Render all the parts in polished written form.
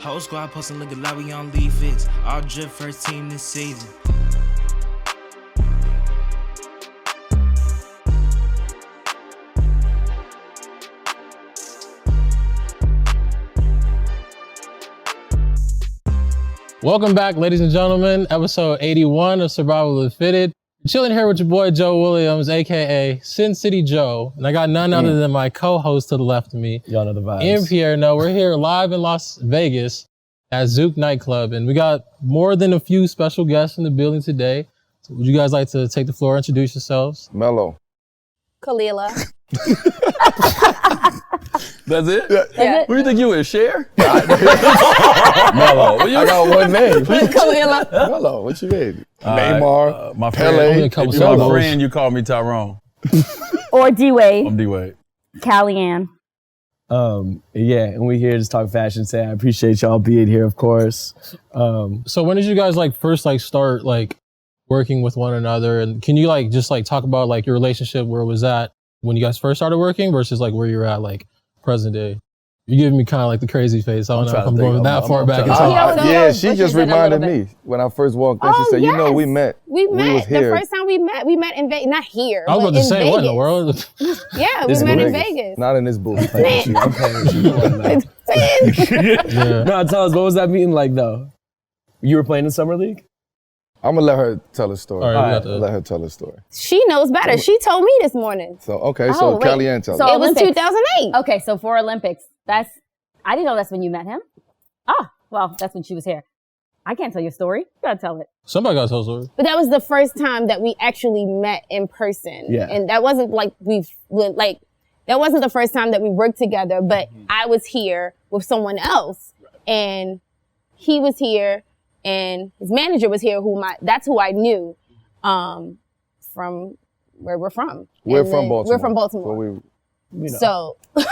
Whole squad posting looking like we on leave fix. All drip first team this season. Welcome back, ladies and gentlemen. Episode 81 of Survival of the Fitted. Chilling here with your boy Joe Williams, aka Sin City Joe, and I got none other than my co-host to the left of me. Y'all know the vibes. Ian Pierre. No, we're here live in Las Vegas at Zouk Nightclub, and we got more than a few special guests in the building today. So would you guys like to take the floor, introduce yourselves? Melo. Khalilah. That's it? Yeah. Who do you think you is, Cher? Melo. I got one name. Khalilah. Melo, what you mean? Neymar, my Pele. friend, if you're my friend, you call me Tyrone. Or D-Wade. I'm D-Wade. Calyann. Yeah, and we here to talk fashion today. I appreciate y'all being here, of course. So when did you guys first start working with one another? And can you just talk about your relationship, where it was at when you guys first started working versus where you're at present day? You're giving me kind of the crazy face. I don't know if I'm going that far back in time. Yeah, she just reminded me when I first walked in. She said, "You know, we met. We met here. the first time we met in Vegas. Not here. I was about to say, Vegas. what in the world? Yeah, we met in Vegas. Not in this booth. I'm playing with you. No, tell us, what was that meeting like though? You were playing in Summer League? I'm gonna let her tell a story. All right, let her tell a story. She knows better. She told me this morning. So Calyann tell So us. it was 2008. Okay, so for Olympics, I didn't know that's when you met him. Oh, well, that's when she was here. I can't tell your story. You gotta tell it. Somebody gotta tell a story. But that was the first time that we actually met in person. Yeah. And that wasn't that wasn't the first time that we worked together, but I was here with someone else and he was here and his manager was here that's who I knew from where we're from. We're from Baltimore. We're from Baltimore. Well, So, but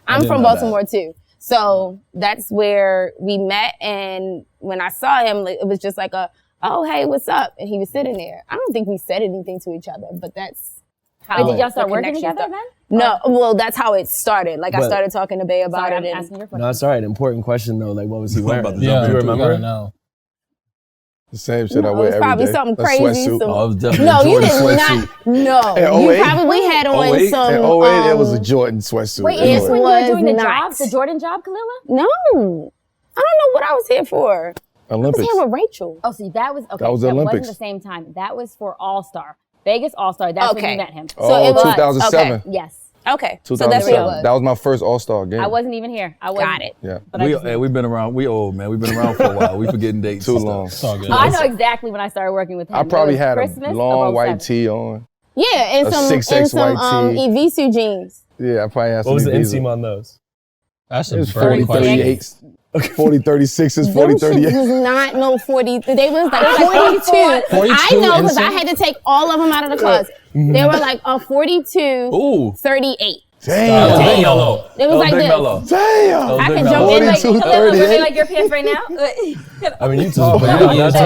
I'm from Baltimore too. So that's where we met. And when I saw him, it was just oh, hey, what's up? And he was sitting there. I don't think we said anything to each other, but that's how. Wait, did y'all start working together then? No, well, that's how it started. I started talking to Bay about it. I'm asking your question. No, it's all right. Important question though. What was he wearing? Yeah, do you remember? No. The same shit I It wear was every probably day. something A crazy. sweatsuit. Oh, it was definitely No, a you Jordan did sweatsuit. not. In No, 08? you probably had on 08? some. In 08, it was a Jordan sweatsuit. Wait, It is was- when you were doing the not. job, the Jordan job, Khalilah? No, I don't know what I was here for. I Olympics. was here with Rachel. Oh, so that was, okay. That was the That Olympics. wasn't the same time. That was for All-Star. Vegas All-Star. That's when Okay. you met him. Oh, it was 2007. okay. Yes. Okay, so that's what it was. That was my first All-Star game. I wasn't even here. I wasn't. Got it. Yeah. But I just- We've been around. We old, man. We've been around for a while. We forgetting dates. Too and long. stuff. It's all good. Oh, I know exactly when I started working with him. I probably It was had Christmas a of long white 07. tee on. Yeah, and A some 6X white tee. Evisu jeans. Yeah, I probably had some. What was the of these inseam on. on those? That's It a was burning 40, question. 38s. 40, 36s, 40, Them shits 38s. was not no 40. They was 42. 42 I know because I insane? had to take all of them out of the closet. They were a 42, Ooh. 38. That was Damn. Big Melo. It was like Big this. Melo. Damn. I Big could Melo. jump in 42, Khalilah, would you 38. like your pants right now? I mean, you talk, but Yeah, you're not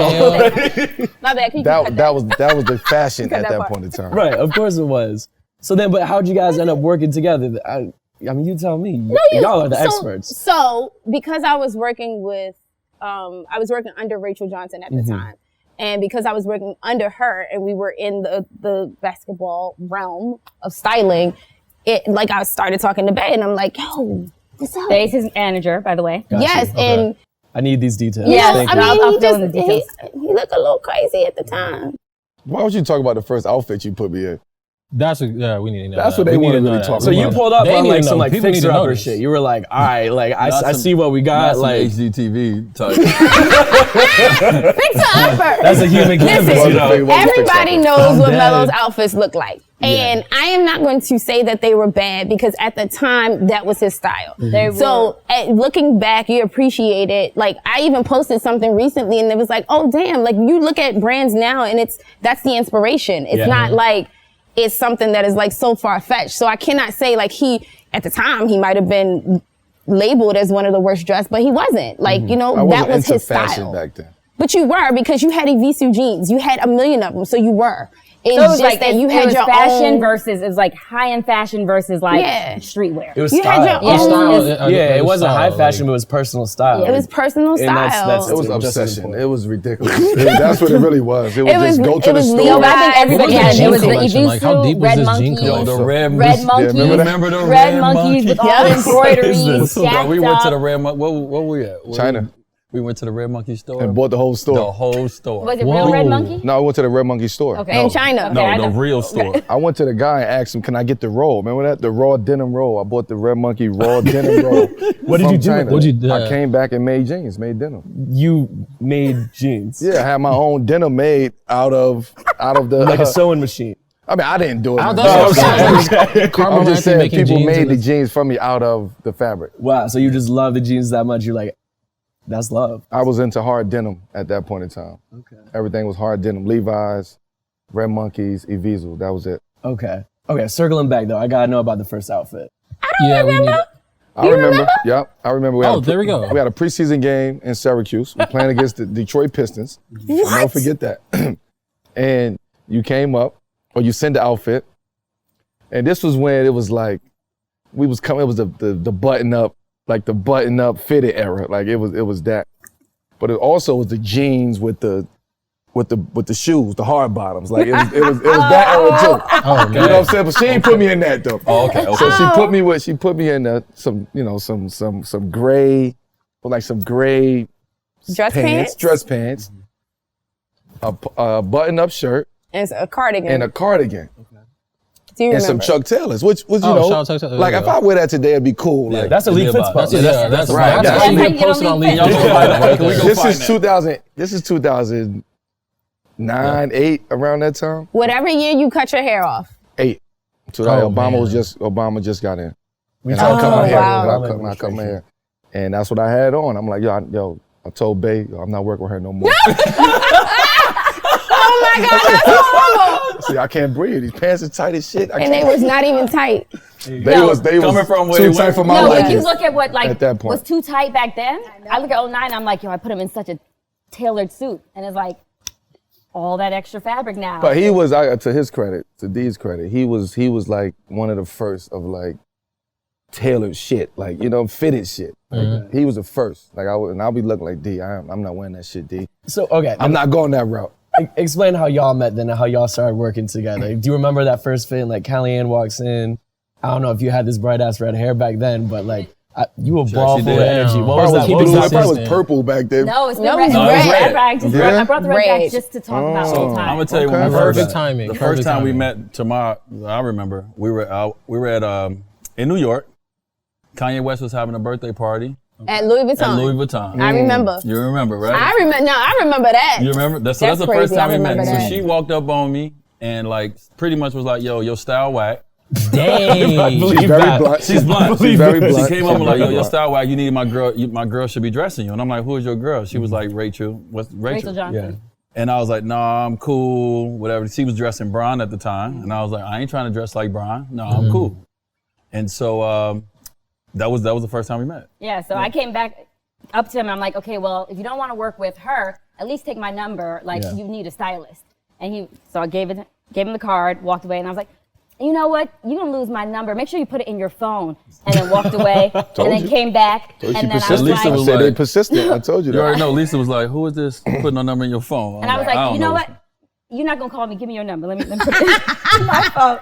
yeah. My bad. Can you cut That was the fashion Cut at that that part. point in time. right. Of course it was. So then, but how'd you guys end up working together? I mean, you tell me. Y'all are the experts. So because I was working with, I was working under Rachel Johnson at the time. And because I was working under her and we were in the basketball realm of styling, I started talking to Bay and I'm like, yo, what's up? Bay's his manager, by the way. Yes, and I need these details. yeah, Thank I you. mean, I'll fill in the details. he looked a little crazy at the time. Why would you talk about the first outfit you put me in? We need to know. That's that. what they We need wanna to know really that. talk So you about. pulled up They on need to some know. People need to fixer know upper this. shit. You were like, all right, I see what we got. Not some HGTV type. Fixer upper. That's a human canvas, Listen, you know. everybody knows I'm what dead. Melo's outfits look like. And I am not going to say that they were bad because at the time that was his style. They So looking back, you appreciate it. I even posted something recently and it was like, oh damn, you look at brands now and that's the inspiration. It's not it's something that is so far-fetched. So I cannot say at the time he might have been labeled as one of the worst dressed, but he wasn't. I wasn't that was into his fashion style. back then. But you were because you had Evisu jeans. You had a million of them, so you were. It's So it was just like that you it had was your fashion own versus it was like high-end fashion versus like streetwear. It was You style. had your own. It wasn't high style, fashion, like- but it was personal style. It was personal And style. that's It was just as obsession. important. It was ridiculous. That's what it really was. It was It was- just go to it the was store. No, but I think What everybody was had the it. It was jean the collection? Like, how deep Evisu, was red this jean monkey, collection? Yo, the red monkeys. remember the red monkeys with all the Yes. embroidery. Bro, we went to the stacked red monkey. Where we at? China. We went to the red monkey store. And bought the whole store. the whole store. up. Was it Whoa. real red monkey? No, I went to the Red Monkey store. Okay. in China. Okay, I No, the know. real store. I went to the guy and asked him, "Can I get the roll?" Remember that? The raw denim roll. I bought the Red Monkey raw denim roll. What did from you do? China. What'd you do? I came back and made jeans, made denim. You made jeans. Yeah, I had my own denim made out of the Like a sewing machine. I mean, I didn't do it. I man. don't know. I'm Carmelo just saying making people jeans made and the it's- jeans for me out of the fabric. Wow. So you just love the jeans that much. You're like, that's love. I was into hard denim at that point in time. Okay. Everything was hard denim. Levi's, Red Monkeys, Evisu. That was it. Okay. Okay. Circling back though, I gotta know about the first outfit. Yeah, we need. I remember. Yep. I remember. We had Oh, there we go. We had a preseason game in Syracuse. We're playing against the Detroit Pistons. I'll never forget that. And you came up, or you sent the outfit. And this was when it was like, we was coming, it was the button up, like the button up fitted era. Like it was that. But it also was the jeans with the shoes, the hard bottoms. Like it was that era too. Oh, You know what I'm saying? But she ain't put me in that though. Oh, okay. So she put me in some gray, like some gray Dress pants? dress pants, a button-up shirt, And a cardigan. and a cardigan, Do you and some remember? Chuck Taylors, which was Oh, shout out to Chuck Taylor. like There if you I wear that today, it'd be cool. Yeah, Like That's Elite give Fits up. Pop. That's right. That's That's why how you you get get posted on on League League. Fits. Y'all can find it. Can we go find that? This is 2009, 8, around that time. Whatever year you cut your hair off. 8. So Oh, Obama just got in. And talked I cut my about hair. wow. I cut my hair. And that's what I had on. I'm like, I told Bae, I'm not working with her no more. Oh my God, that's horrible. See, I can't breathe. These pants are tight as shit. And they was not even tight. They No. was Coming from where too you tight went. for my No, if liking. you look at what like At that point. was too tight back then, I look at 09, I'm like, yo, I put him in such a tailored suit, and it's like all that extra fabric now. But he was, to his credit, to D's credit, he was like one of the first of like tailored shit, like fitted shit. Like, he was the first. Like I'll be looking like D. I'm not wearing that shit, D. So okay, I'm not going that route. explain how y'all met then and how y'all started working together. Do you remember that first fit? Like Calyann walks in. I don't know if you had this bright ass red hair back then, but like you were ball she full of did. energy. What Probably was that? keep What was it that? It probably was consistent. purple back then. no, it's No, the it's red. red. Yeah? I brought the red Red. back just to talk about So old I'm time. gonna tell you Okay. when we Perfect first timing. The first Perfect time we timing. met, Tamar, I remember we were at in New York. Kanye West was having a birthday party At Louis Vuitton. at Louis Vuitton. I remember. You remember, right? I remember that. You remember? That's That's the first crazy. time I we met. remember So that. she walked up on me and like pretty much was like, "Yo, your style whack." Dang. She's very blunt. She's blunt. She's very blunt. She came up and like, "Yo, Very your blunt. style whack. You need my girl. My girl should be dressing you." And I'm like, "Who is your girl?" She was like, "Rachel." What's Rachel Johnson. And I was like, "Nah, I'm cool. Whatever." She was dressing Brian at the time, and I was like, "I ain't trying to dress like Brian. No, I'm cool." And so that was the first time we met. Yeah, so I came back up to him and I'm like, okay, well, if you don't want to work with her, at least take my number. Like, you need a stylist. And so I gave him the card, walked away, and I was like, you know what? You're going to lose my number. Make sure you put it in your phone. And then walked away, and then came back, and then I was persistent. Lisa I was said they like- persistent. I told you You that. already know. Lisa was like, "Who is this putting a number in your phone?" And I was like, don't you know know. what? You're not going to call me. Give me your number. Let me put it in my phone.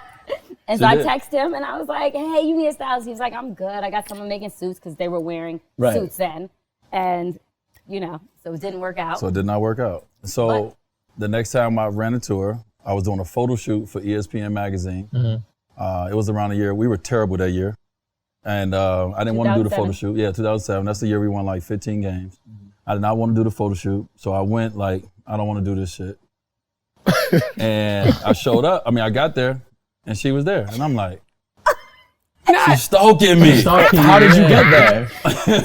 And so I did. texted him, and I was like, hey, you need a stylist? He was like, I'm good. I got someone making suits because they were wearing Right. suits then. And, so it didn't work out. So it did not work out. So What? the next time I ran into her, I was doing a photo shoot for ESPN magazine. It was around the year we were terrible that year, and I didn't want to do the photo 2007. shoot. Yeah, 2007. That's the year we won like 15 games. I did not want to do the photo shoot, so I went like, I don't want to do this shit. And I showed up. I mean, I got there, and she was there, and I'm like, she's stalking me. How did you get there?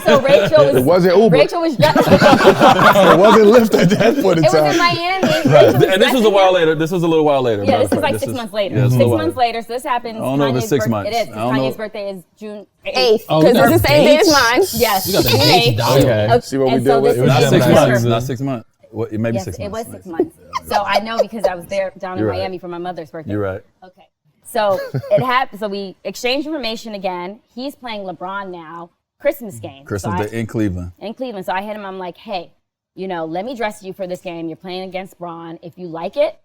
So Rachel was. It wasn't Uber. Rachel was. It wasn't Lyft at that point in It was time. in Miami. Rachel was And this was a dressing while him. later. This was a little while later. Yeah, matter this of is fact. like 6 months later. Yeah, it's a 6 little months while. later. So this happens. I don't know if it's 6 months. It is. I don't Kanye's know. birthday is June 8th. 8th. Oh, Because we it's got the same day as dates? mine. Yes. We got the June dates 8th. down. Okay. See what we And did so with this it? is Not the 6 first months. year. Not 6 months. Well, it may be Yes, 6 it months. was 6 months. So I know because I was there down in You're right. Miami for my mother's birthday. You're right. Okay. So it happened. So we exchanged information again. He's playing LeBron now, Christmas game. Christmas Day in Cleveland. In Cleveland. So I hit him. I'm like, hey, let me dress you for this game. You're playing against Bron. If you like it,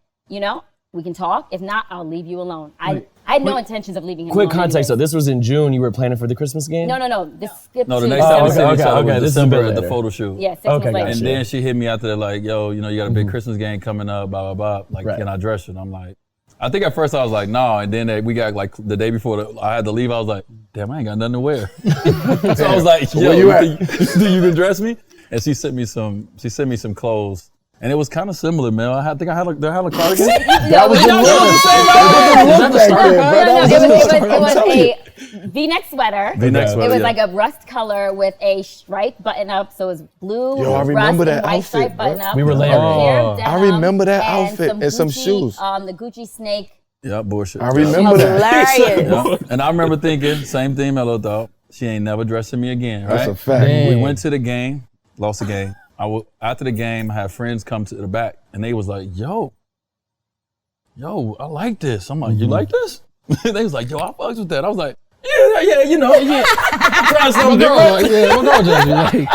we can talk. If not, I'll leave you alone. I had no intentions of leaving him Quick alone. context, so this was in June. You were planning for the Christmas game? No. This skipped No, the to next time we December. seen each other okay, was this is December a bit at the later. photo shoot. Yeah, 6 Okay, months later. gotcha. And then she hit me out there like, yo, you got a big Christmas game coming up, blah, blah, blah. Like, Right. can I dress you? And I'm like, I think at first I was like, no. And then we got like the day before I had to leave, I was like, damn, I ain't got nothing to wear. So I was like, yo, where you at? do you can dress me? And she sent me some clothes. And it was kind of similar, man. I think I had a cardigan. That was the look. It was a V-neck sweater. V-neck It sweater, was yeah. like a rust color with a stripe button up, so it was blue, Yo, I rust, remember and that white outfit, stripe bro. button up. We were layering. Pair of Oh. denim, I remember that outfit and some Gucci, shoes. The Gucci snake. Yeah, bullshit. I remember that. Hilarious. Yeah. And I remember thinking, same thing Melo thought, she ain't never dressing me again, right? That's a fact. Dang. We went to the game, lost the game. After the game, I had friends come to the back, and they was like, yo, I like this. I'm like, you like this? They was like, yo, I fucks with that. I was like, yeah, try something different.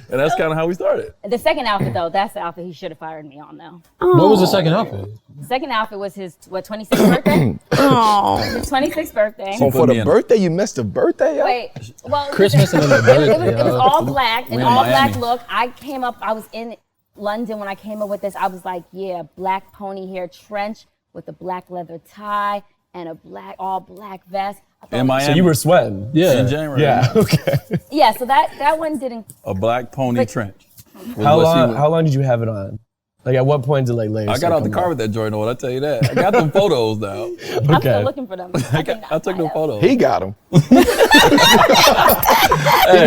And that's kind of how we started. The second outfit, though, that's the outfit he should have fired me on, though. What was the second outfit? The second outfit was his, 26th birthday? Oh. His 26th birthday. So put for me the in. birthday, you missed the birthday, yo? Wait, well, Christmas and then the birthday. it was all black, an in all black Miami. look. I came up, I was in London when I came up with this. I was like, yeah, black pony hair trench with a black leather tie and a all black vest. I thought- In Miami. So you were sweating? Yeah. in January. Yeah, okay. Yeah, so that one didn't. A black pony trench. was How what she long, was- how long did you have it on? Like at what point did like layers I got start out the coming car with that joint on, I tell you that. I got them photos now. I'm still Okay. looking for them. I took them photos. He got him. Hey,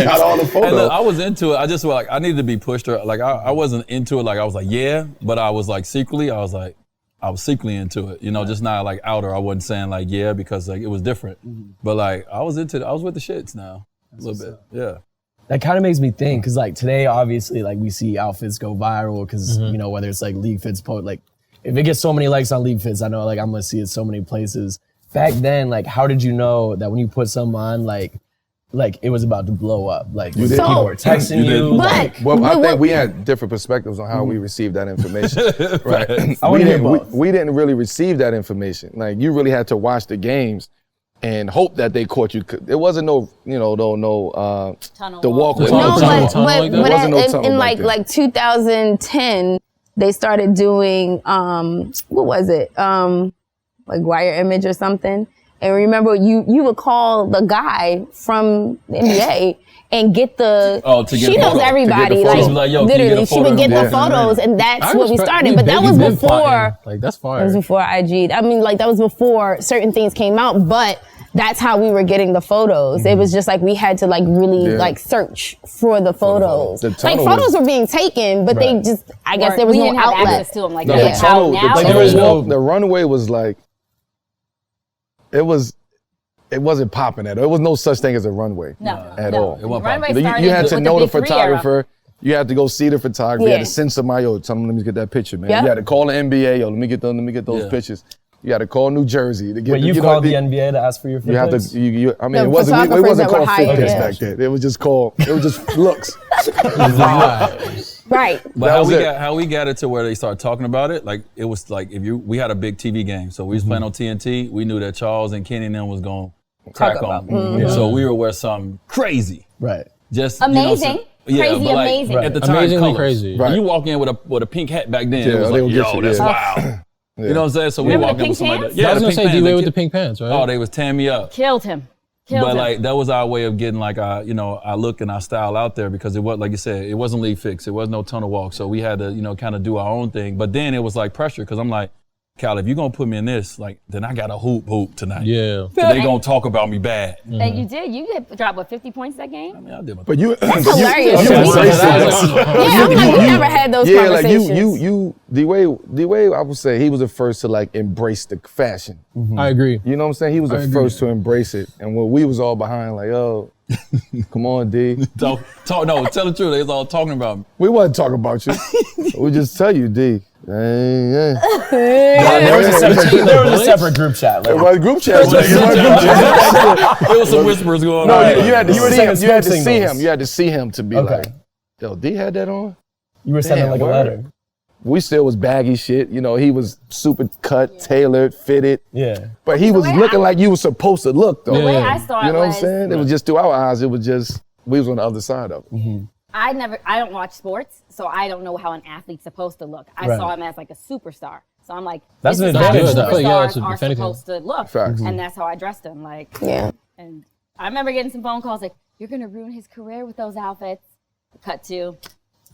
Got all the and photos. look, I was into it. I just like I needed to be pushed. Like I wasn't into it. Like I was like yeah, but I was like secretly. I was secretly into it. Just not like outer. I wasn't saying like yeah because like it was different. But like I was into it. I was with the shits now a little bit. Yeah. That kind of makes me think, because like today, obviously, like we see outfits go viral, because whether it's like League Fits post, like if it gets so many likes on League Fits, I know like I'm gonna see it so many places. Back then, like how did you know that when you put something on, like it was about to blow up? Like You did. people were texting You you. did. Like, Well, I But think we had different perspectives on how we received that information. Right. I wanna hear didn't, both. we didn't really receive that information. Like you really had to watch the games and hope that they caught you. It wasn't Tunnel the walk walk. with No, No, tunnel, but, tunnel like that? but There wasn't no in tunnel back like then. like 2010, they started doing what was it? Like Wire Image or something. And remember, you would call the guy from the NBA and get the. Oh, to get she a knows photo. everybody. To get the photos. Like, Like, yo, can you get a literally, she photo would get of the me? photos, and that's I where we respect- started. But that you've was been before. plotting. Like that's fire. That was before IG. I mean, like that was before certain things came out, but that's how we were getting the photos. It was just like we had to like really Yeah. like search for the photos. The Like tunnel photos was- were being taken, but they just, I guess there was we no didn't have outlet. access to them like No, that. the How tunnel, now? there was no- the runway was like, it wasn't popping at all. There was no such thing as a runway at all. It wasn't Runway popping. started You had to with know the Big Three era. photographer. You had to go see the photographer. You Yeah. had to send somebody, yo, tell them, let me get that picture, man. Yeah. You had to call the NBA, yo, let me get those Yeah. pictures. You had to call New Jersey to get. Wait, you know, called the NBA to ask for your You have picks? to. I mean, The it wasn't photographers that were called fit hired, pics yeah. back then. It was just called. It was just looks. Right. But That how was we it. got it to where they started talking about it, like it was like we had a big TV game, so we was playing on TNT. We knew that Charles and Kenny and them was going to crack on. So we were wearing something crazy, Right. just Amazing. Crazy, but like, amazing. At the time, Amazingly colors. crazy. When you walk in with a pink hat back then, Yeah, it was they like, would get yo, you, that's yeah. wild. You know what I'm saying? So we Remember walk the in with pink somebody. pants? Yeah, I was the gonna pink say pants, D-Wade they with the kid- pink pants, right? Oh, they was tearing me up. Killed him. But like that was our way of getting like our look and our style out there, because it was, like you said, it wasn't League Fix, it was no tunnel walk, so we had to kind of do our own thing. But then it was like pressure, because I'm like, Cal, if you're gonna put me in this, like then I got a hoop tonight. Yeah. So they gonna talk about me bad. And you did. You dropped 50 points that game? I mean, I did my But you. That's hilarious. You Yeah, embrace I'm it. like, we never had those Yeah, like conversations. D-Wade, I would say he was the first to like embrace the fashion. I agree. You know what I'm saying? He was the I agree. first to embrace it. And when we was all behind, like, oh, Come on, D. No, tell the truth. They was all talking about me. We wasn't talking about you. We just tell you, D. There was a separate group chat. It Like, was group chat. There was some whispers going No, on. you had to were see sending him. You had to smoke see signals. him. You had to see him to be Okay. like, yo, D had that on? you were sending Damn, like a word. letter. We still was baggy shit. You know, he was super cut, tailored, fitted. Yeah. But he was way looking like you was supposed to look, though. The way Yeah. I saw it You know what I'm was, saying? It was just through our eyes. It was just, we was on the other side of it. I don't watch sports, so I don't know how an athlete's supposed to look. I Right. saw him as like a superstar. So I'm like, That's this an is how advantage, though. superstars Yeah, that's are if anything. supposed to look. Facts. And that's how I dressed him. Like, Yeah. and I remember getting some phone calls like, you're gonna ruin his career with those outfits. Cut to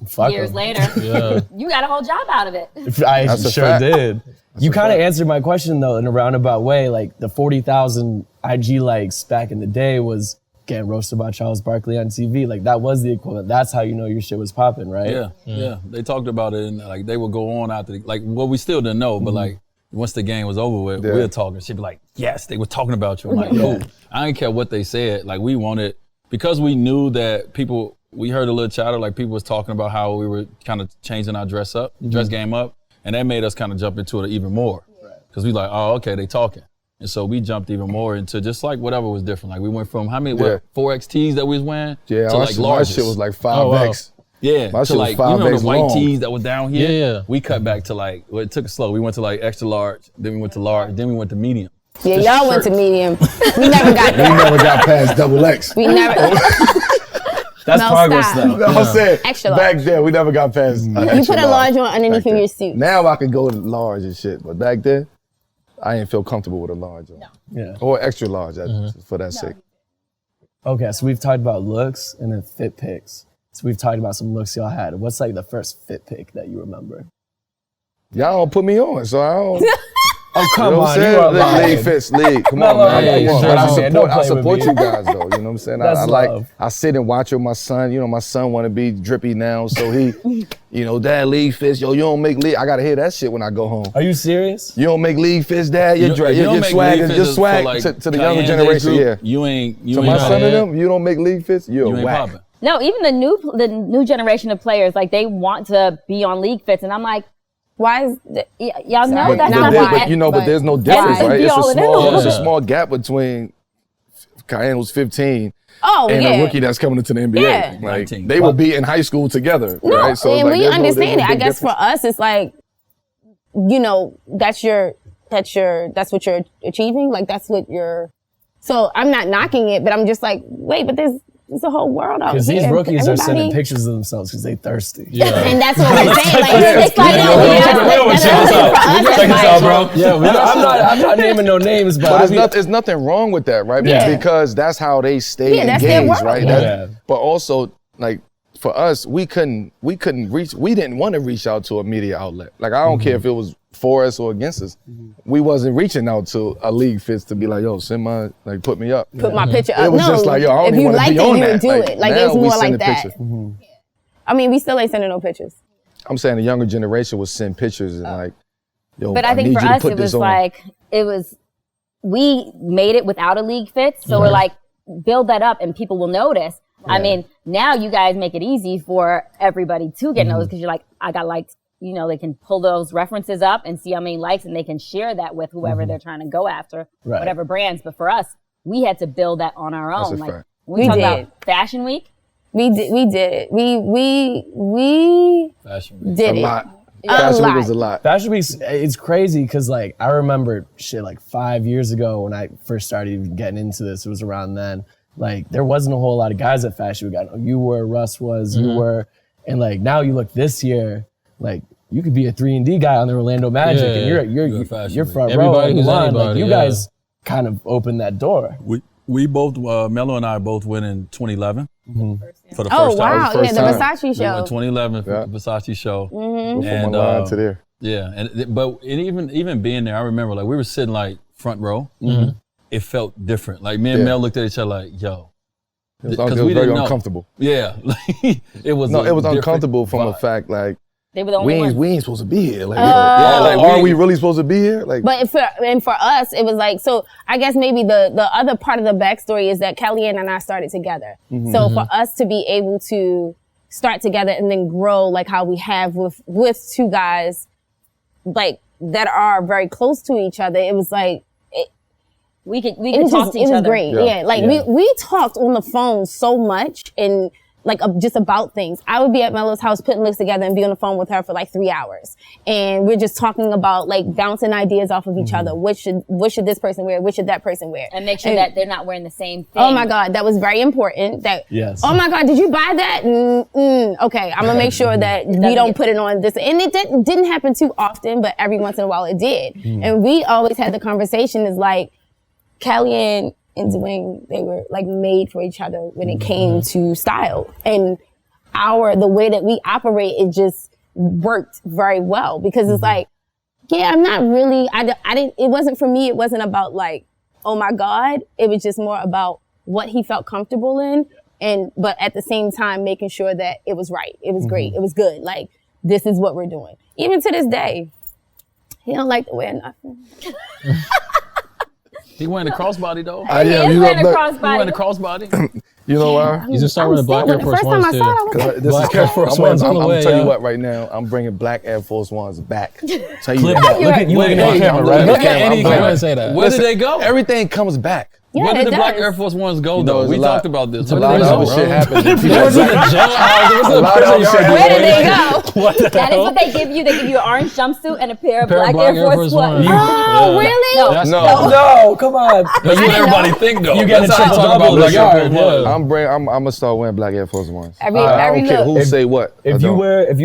Fuck years 'em. later, Yeah. you got a whole job out of it. I That's a sure fact. did. You a kind of fact. answered my question though in a roundabout way. Like the 40,000 IG likes back in the day was getting roasted by Charles Barkley on TV. Like that was the equivalent. That's how you know your shit was popping, right? Yeah. They talked about it, and like they would go on after, well, we still didn't know, but like once the game was over with, Yeah. we were talking. She'd be like, "Yes, they were talking about you." I'm like, "Cool." I didn't care what they said. Like we wanted, because we knew that people. We heard a little chatter, like people was talking about how we were kind of changing our dress game up, and that made us kind of jump into it even more. Because we like, oh, okay, they talking. And so we jumped even more into just like whatever was different. Like we went from how many, Yeah. 4XTs that we was wearing Yeah, to my like shit, my largest. shit was like 5X. Oh, wow. Yeah, My to shit was like, you know 5X the white long. tees that was down here? Yeah. We cut back to like, well, it took it slow. We went to like extra large, then we went to large, then we went to medium. Yeah, Just y'all went to shirts. medium. We never got We there. never got past double X. We never. That's No, progress stop. though. I'm saying, Extra back large. then, we never got past You extra put a large one underneath back of your then. suit. Now I can go to large and shit, but back then, I didn't feel comfortable with a large on. Yeah. Or extra large, for that sake. Okay, so we've talked about looks and then fit pics. So we've talked about some looks y'all had. What's like the first fit pic that you remember? Y'all don't put me on, so I don't. Oh, You know what I'm saying? League fits, league. Come on, no, man. yeah, Come on. sure, But I man. Don't support play with me. you guys, though. You know what I'm saying? That's I love. I sit and watch with my son. You know, my son want to be drippy now, so he, Dad, league fits. Yo, you don't make league. I got to hear that shit when I go home. Are you serious? You don't make league fits, Dad. You Your don't make swag, league your fits swag for, like, to the younger Calyann's generation, age yeah. group. You ain't To my son and popping. them, you don't make league fits, you're You ain't whack. popping. No, even the new generation of players, like they want to be on league fits, and I'm like, Why is y'all know But, that's not not there- why. why. but there's no difference, Why? right? Be It's all a in small, it. it's a small gap between Calyann was 15 Oh and yeah. a rookie that's coming into the NBA. Yeah. Like 19. they will be in high school together, No, right? So and like, we there's no understand it. I big guess for difference. us, it's like, that's what you're achieving. Like that's what you're. So I'm not knocking it, but I'm just like, wait, but there's a whole world out here. Because these rookies are sending Everybody- pictures of themselves because they thirsty. Yeah. And that's what we're saying. Like, it's like, Check us out, bro. Yeah, I'm not naming no names, but But there's nothing wrong with that, right? Yeah. Because that's how they stay Yeah, that's their engaged, world. right? Yeah. That- But also, like for us, we didn't want to reach out to a media outlet. Like I don't care if it was for us or against us. We wasn't reaching out to a league fits to be like, yo, put me up. Put my picture up. It was no, just like, yo, I don't if even you want to liked be it, on you that. would do it. Like now it's we more send like the that. pictures. I mean, we still ain't sending no pictures. I'm saying the younger generation will send pictures and like, yo, But I think need for you to us, put it this was on. like, we made it without a league fit. So we're like, build that up and people will notice. I mean, now you guys make it easy for everybody to get noticed because you're like, I got likes. They can pull those references up and see how many likes and they can share that with whoever they're trying to go after, Right. whatever brands. But for us, we had to build that on our That's own. a Like fact. when we We talk did. about Fashion Week, We did it. We Fashion week. did a it. lot. A Fashion Week lot. was a lot. Fashion Week, it's crazy because like I remember shit like 5 years ago when I first started even getting into this. It was around then. Like there wasn't a whole lot of guys at Fashion Week. I know you were, Russ was, you were, and like now you look this year, like you could be a 3-and-D guy on the Orlando Magic, Yeah. and You're you're at Fashion you're Week. front Everybody row. is Line. Like anybody, you yeah. guys kind of opened that door. We both, Melo and I both went in 2011 for the Oh first time. wow! the Yeah, first the time. Versace We went show. 2011 for Yeah. the Versace show. Go from And, one line to there. Yeah, but even being there, I remember like we were sitting like front row. It felt different. Like me and Yeah. Mel looked at each other like, yo. It was, Because it was we very didn't know. uncomfortable. Yeah, like, it was. No, a it was different uncomfortable from a vibe. fact like They were the only ones. We ain't supposed to be here. Like, like, are we really supposed to be here? Like, But for us, it was like, so I guess maybe the other part of the backstory is that Calyann and I started together. So for us to be able to start together and then grow like how we have with two guys like that are very close to each other, it was like, we could talk to each other. It was great. Yeah. Like we talked on the phone so much and like just about things. I would be at Melo's house putting looks together and be on the phone with her for like 3 hours. And we're just talking about like bouncing ideas off of each other. What should this person wear? What should that person wear? And make sure that they're not wearing the same thing. Oh my God, that was very important. Yes. Oh my God, did you buy that? Okay, I'm gonna make sure that we don't put it on this. And it didn't happen too often, but every once in a while it did. And we always had the conversation is like, Calyann and Dwyane, they were like made for each other when it came to style. And the way that we operate, it just worked very well because it's like, yeah, I'm not really, it wasn't for me, it wasn't about like, oh my God. It was just more about what he felt comfortable in. But at the same time, making sure that it was right. It was great. It was good. Like, this is what we're doing. Even to this day, he don't like to wear nothing. He wearing a crossbody though. He is wearing a crossbody. He wearing a crossbody. you know why? He's just starting with the black Air Force Ones too. Black Air Force Ones. I'm gonna tell you what. Right now, I'm bringing black Air Force Ones back. Tell you Clip that. that. Look at you looking on camera, right? Look at Eddie Cameron say that. Where did they go? Everything comes back. Yeah, Where did the it black does. Air Force Ones go You know, though? there's We a lot- talked about this. A lot of other shit happens. Where's the jailhouse? A lot of other shit Where did they go? That is what they give you. They give you an orange jumpsuit and a pair of black black Air Force Ones. Oh, really? No, come on. That's what everybody think though. You gotta That's how I check talk the about black yard, Air Force Ones. I'm gonna start wearing black Air Force Ones. Every I don't care look. who say what. If you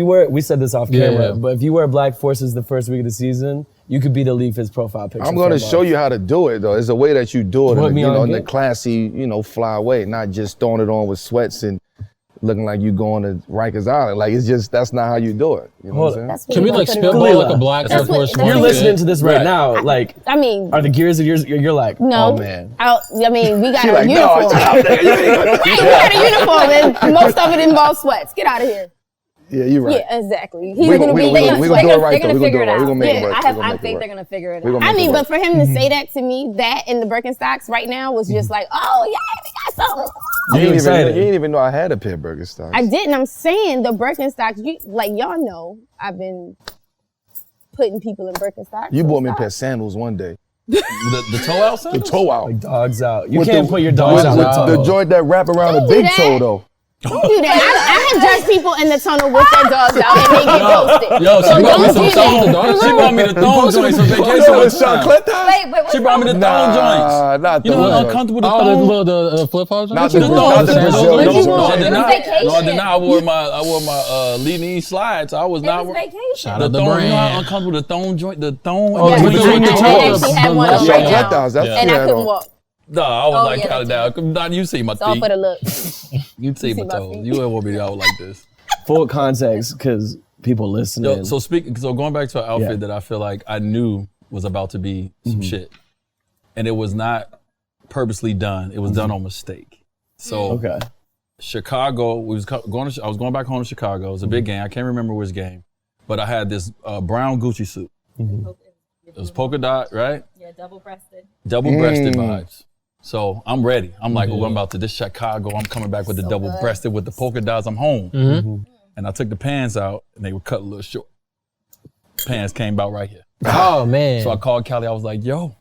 wear, we said this off camera, Yeah. but if you wear Black Forces the first week of the season, you could be the League Fits profile picture. I'm gonna show you how to do it though. It's a way that you do it, Put me on in the game. classy, fly way, not just throwing it on with sweats and looking like you going to Rikers Island. Like that's not how you do it. You know what I'm saying? Can we like spitball Khalilah. like a black Air That's what- Force that's One? You're what- listening to this right now. Like, I mean, are the gears of yours? You're like, no. oh man. I mean, we got a Like, no, uniform. shut up, nigga. You ain't gonna- We got a uniform, and most of it involves sweats. Get out of here. Yeah, you're right. Yeah, exactly. We He's gonna gonna be do it right. We They're gonna gonna do it figure right. it We gonna make it out. work. I We gonna think make it they're work. gonna figure it We out. gonna I make it mean, work. but for him to say that to me, that and the Birkenstocks right now was just like, oh yeah, we got something. You excited? didn't even know I had a pair of Birkenstocks. I didn't. I'm saying the Birkenstocks. Y'all know, I've been putting people in Birkenstocks. You and bought me a stuff. pair of sandals one day. The toe out The sandals? toe out. Like dogs out. You With can't the- put your dogs with out. the joint that wrap around the Don't do big that. toe though. Don't do that. I have judged people in the tunnel with their dogs out and they get ghosted. Yo, So she brought me don't some do that. dogs. She brought me the thong joints on vacation. You know one what Sean time. Clint does? Wait, what's She brought me the wrong? thong joints. Not You know those how joints. uncomfortable the Oh, thong? the flip flops. Not The the thong. not the No, Brazilian no, What you joints. no, I want? did It was not. vacation. No, I did not. I wore my lean slides. I was It not. was vacation. Shout The out the thong, you know brand. how uncomfortable the thong joint, the thong. Oh, Yes, with the I joint actually have one on Yeah, right Clint now, does. That's and what I he couldn't had walk. No, I was Oh, like yeah, counted down. Not you see my It's all feet. for the look. You see my see my toes. feet. You ain't want me out like this. Full context, because people listening. Yo, so going back to an outfit Yeah. that I feel like I knew was about to be some shit, and it was not purposely done. It was done on mistake. So okay. Chicago, I was going back home to Chicago. It was a big game. I can't remember which game, but I had this brown Gucci suit. It was polka dot, right? Yeah, double-breasted. Double-breasted vibes. So I'm ready. I'm like, oh, I'm about to this Chicago. I'm coming back with the double-breasted with the polka dots. I'm home. And I took the pants out, and they were cut a little short. Pants came out right here. Oh man. So I called Callie. I was like, yo,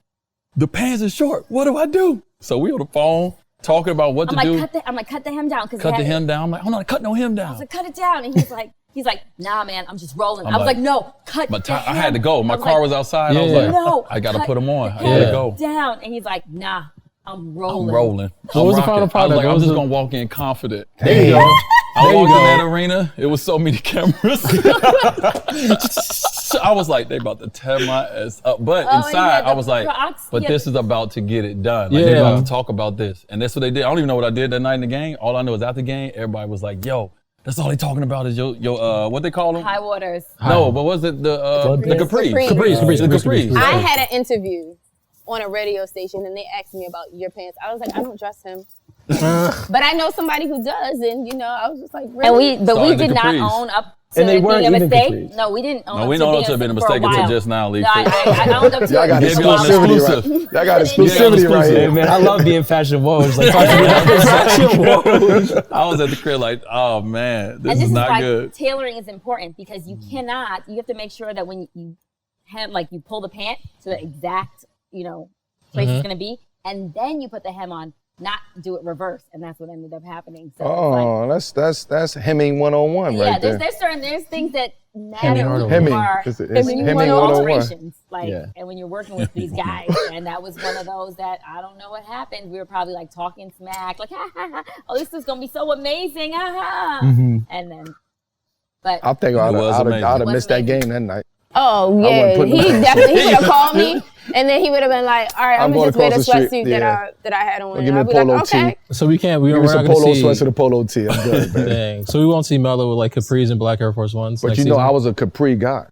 the pants is short. What do I do? So we on the phone talking about what I'm to do. like, cut the hem down. Cut the hem down. I'm like, I'm not cutting no hem I down. was like, cut it down. And he's like, nah, man, I'm just rolling. I'm I was like, like, no, cut But the I hem. had to go. My I was car like, was outside. I was Yeah. like, no, I got to cut put them on. I the got to hem go. down. And he's like, nah, I'm rolling. I'm rolling. What was the I'm final rocking. I product? was like, What I'm was just the- going to walk in confident. There you go. I There you walked in go. that arena. It was so many cameras. I was like, they about to tear my ass up. But Oh, and inside, yeah, I was like, Crocs, but yeah. this is about to get it done. Like, they're Yeah. about to talk about this. And that's what they did. I don't even know what I did that night in the game. All I know is after the game, everybody was like, yo, that's all they talking about is your what they call them? High waters. No, but was it the capris? Capris. I had an interview on a radio station and they asked me about your pants. I was like, I don't dress him. But I know somebody who does, and you know, I was just like, really? And we Started did the not Capris. own up to And they being weren't a even mistake. Capris. No, we didn't own No, up we to know being it's been a for mistake until while. just now, Leaf. No, I owned up to Y'all got it. Maybe on exclusivity right. exclusive. Y'all got Yeah, exclusivity right Hey here. man, I love being fashion woes. Like, talk to me about fashion woes. I was at the crib like, oh man, And this this is is not why good. tailoring is important because you cannot. You have to make sure that when you hem, like you pull the pant to the exact, place it's gonna be, and then you put the hem on. Not do it reverse, and that's what ended up happening. So it's like, That's hemming 101 yeah, right there. there's things that Hemming matter 101. Hemming. more It's when you hemming want 101. alterations, like, Yeah. and when you're working with these guys, and that was one of those that I don't know what happened. We were probably like talking smack, like, ha ha ha, oh, this is gonna be so amazing, ha ha, and then, but I think I'd was amazing. have It was missed that amazing. game that night. Oh wouldn't yeah, put he them- definitely he would have called me, and then he would have been like, "All right, I'm I'm gonna going just wear the across the sweatsuit street, yeah. that I had on." Or And give me I'll a be like, polo okay. tee. So we can't. Give me We're some not gonna polo see. sweats and a polo tee. I'm good, man. Dang. So we won't see Melo with like capris and black Air Force Ones. But next you know, season? I was a capri guy.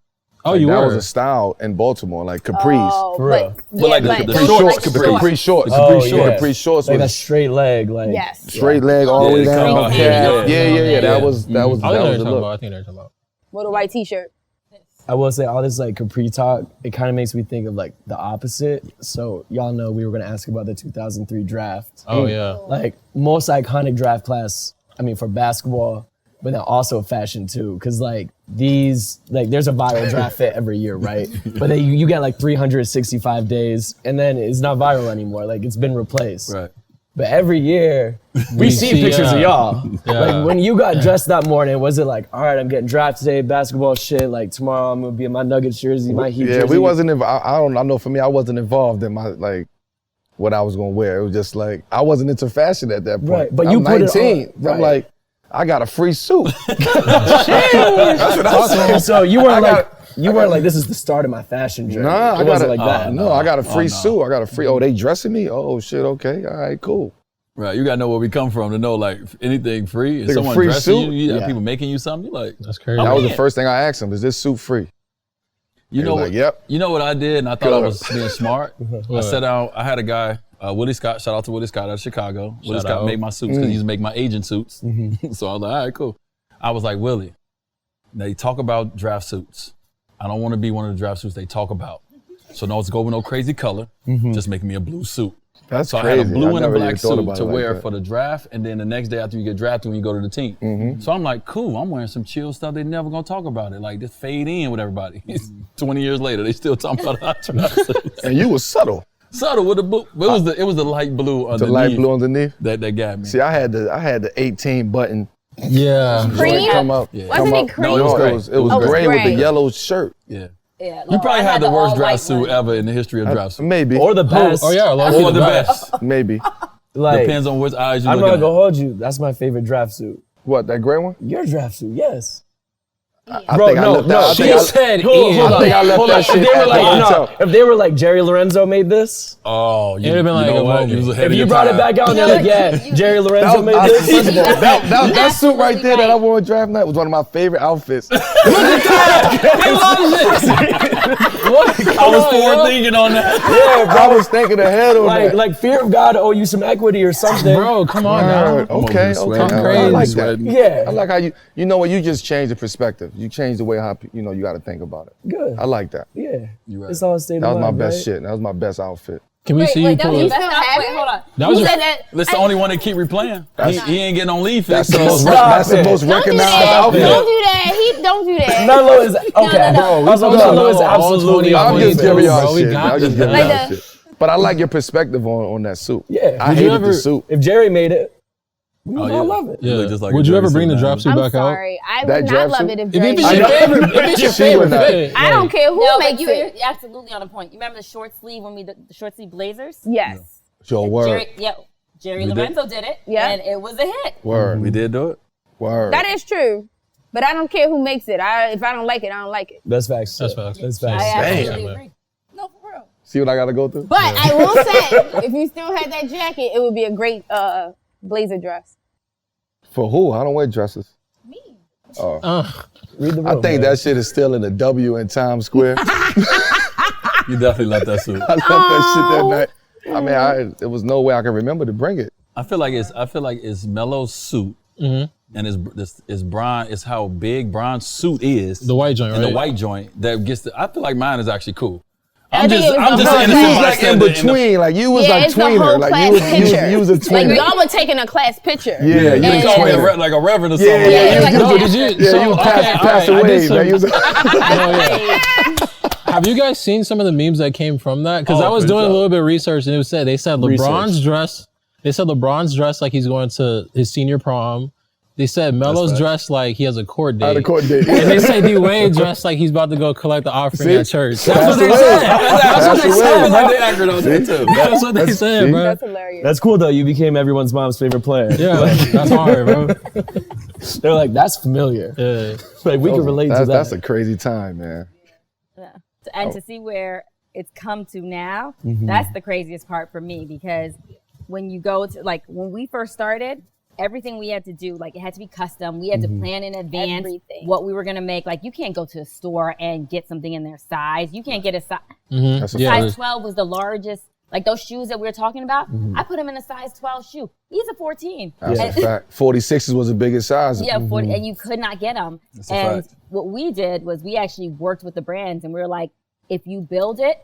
Oh, Like, you that were. was a style in Baltimore, like capris. Oh, For real. But like the but capri those shorts, like capri shorts. Capri shorts. Oh, Capri shorts. yeah. Capri shorts Like that was straight leg, like Yes. straight leg all the Yeah, way they come down. out calf. here, Yeah, yeah. yeah. That was I think that they're was the talking about. look. I think they're talking about. With a white T-shirt. I will say all this like capri talk, it kind of makes me think of like the opposite. So y'all know we were gonna ask about the 2003 draft. Oh yeah. Like most iconic draft class, I mean for basketball, but then also fashion too. Cause like these, like there's a viral draft fit every year, right? But then you get like 365 days and then it's not viral anymore. Like it's been replaced. Right. But every year, we see pictures of y'all. Yeah. Like when you got dressed that morning, was it like, all right, I'm getting drafted today, basketball shit. Like tomorrow, I'm gonna be in my Nuggets jersey, my Heat jersey. Yeah, we wasn't. I know. For me, I wasn't involved in my like what I was gonna wear. It was just like I wasn't into fashion at that point. Right, but I'm you put it 19. on, right. I'm like, I got a free suit. So you weren't like, this is the start of my fashion journey. Nah, It I got wasn't a, like that. No, I got a free no. suit. I got a free. Oh, they dressing me. Oh shit. Okay. All right. Cool. Right, you gotta know where we come from to know like if anything free. If Like a someone free dressing suit? you, you have Yeah. people making you something. You like, That's crazy. That was the man. first thing I asked him. Is this suit free? you know was what? like, yep. You know what I did, and I thought I Good. was being smart. I sat down. I had a guy, Willie Scott. Shout out to Willie Scott out of Chicago. Willie Scott out. made my suits because he used to make my agent suits. So I was like, all right, cool. I was like, Willie, they talk about draft suits. I don't want to be one of the draft suits they talk about. So no, let's go with no crazy color. Just make me a blue suit. That's So I crazy. had a blue and a never even black thought suit about to it like wear that. for the draft, and then the next day after you get drafted, when you go to the team. So I'm like, cool. I'm wearing some chill stuff. They never gonna talk about it. Like just fade in with everybody. 20 years later, they still talking about our draft suits. And you was subtle. Subtle with the blue. It was the light blue The underneath. light blue underneath. that got me. See, I had the 18 button Yeah. Cream? come up. Yeah. Wasn't come it up. cream? No, gray. it was Oh, it was gray with the gray. yellow shirt. Yeah. yeah, You probably I had the worst all-white draft suit one. ever in the history of draft suits. Maybe. Or the best. Oh yeah. Or the best. Maybe. Like, Depends on which eyes you I'm look not at. gonna hold you. That's my favorite draft suit. What, that gray one? Your draft suit, yes. I Bro, think I no, left no. that. She said, hold I up, think I left hold that up. shit If they were at like, the no, hotel. if they were like Jerry Lorenzo made this, Oh, you It'd have been like know a what? moment. You was ahead if of you your brought time. it back out and they're like, yeah, Jerry Lorenzo made First this. of all, that suit right there that I wore on draft night was one of my favorite outfits. I was forward thinking on that. Yeah, bro, I was thinking ahead on Like, that. like fear of God owe you some equity or something. Bro, come on now. Word. Okay, I'm okay. sweating. I like that. Sweating. Yeah. I like how you know what, you just changed the perspective. You changed the way how, you got to think about it. Good. I like that. Yeah. You right. It's all state That of was my mind, best right? shit. That was my best outfit. Can we see you that was pull your it? best still outfit? have it? Hold on. That was Who your, said that? That's the only one that keep replaying. He ain't getting on leave. That's so the most, Stop that's the it. most Don't do recognized that. outfit. Don't do that. Don't do that. Melo is okay. no. Also, Melo is absolutely I'm I'm on just the giving field. y'all bro, we shit. got I'm just this. giving Like y'all the- shit. But I like your perspective on that suit. Yeah. I Would hated you ever, the suit. if Jerry made it, Oh, I yeah. love it. You look just like Would a you Jerry ever bring the suit drop now. suit I'm back out? sorry. I That would not draft love suit? it if If Jerry it's I your know. favorite, if it's your She would favorite not. fit. I don't care who No, but makes you're it. absolutely on a point. You remember the short sleeve when we did the short sleeve blazers? Yes. Your word. Jerry We did. Lorenzo did it, Yeah. and it was a hit. Word. We did do it. Word. That is true. But I don't care who makes it. If I don't like it, I don't like it. That's facts. That's facts. That's I facts. absolutely Damn. agree. No, for real. See what I got to go through? But I will say, if you still had that jacket, it would be a great blazer dress. For who? I don't wear dresses. Me. Read the room, I think man. that shit is still in the W in Times Square. You definitely left that suit. I left that shit that night. I mean, there was no way I could remember to bring it. I feel like it's Melo's suit. And it's Bron. It's how big Bron's suit is. The white joint, and right? the white joint that gets. I feel like mine is actually cool. I I'm think just it was the saying. whole You was class. like in between, like you was Yeah, like it's the tweener, whole like class picture. you was a Like tweener. y'all were taking a class picture. Yeah, you And- was Like a reverend or something. Yeah, Yeah, like a No, pastor. did you? Yeah, so, you okay, passed all right, I away, did man. You was Have you guys seen some of the memes that came from that? Because I was for doing a sure. little bit of research, and they said LeBron's dress. They said LeBron's dressed like he's going to his senior prom. They said Melo's right. dressed like he has a court date. out of court date. And they say Dwyane dressed like he's about to go collect the offering See? at church. Passed That's what they away. said. That's what they Passed said, away. bro. Like they accurate on that too. That's what they said, see? bro. That's hilarious. That's cool though. You became everyone's mom's favorite player. Yeah, that's hard, bro. They're like, that's familiar. Yeah. Like we can relate to that. That's a crazy time, man. And to see where it's come to now, that's the craziest part for me, because when you go to, like, when we first started, everything we had to do, like, it had to be custom. We had to plan in advance what we were going to make. Like, you can't go to a store and get something in their size. You can't get a size. That's a Yeah, fact. Size 12 was the largest. Like, those shoes that we were talking about, I put him in a size 12 shoe. He's a 14. That's And- a fact. 46s was the biggest size. Yeah, 40, and you could not get them. That's a And fact. what we did was we actually worked with the brands, and we were like, if you build it,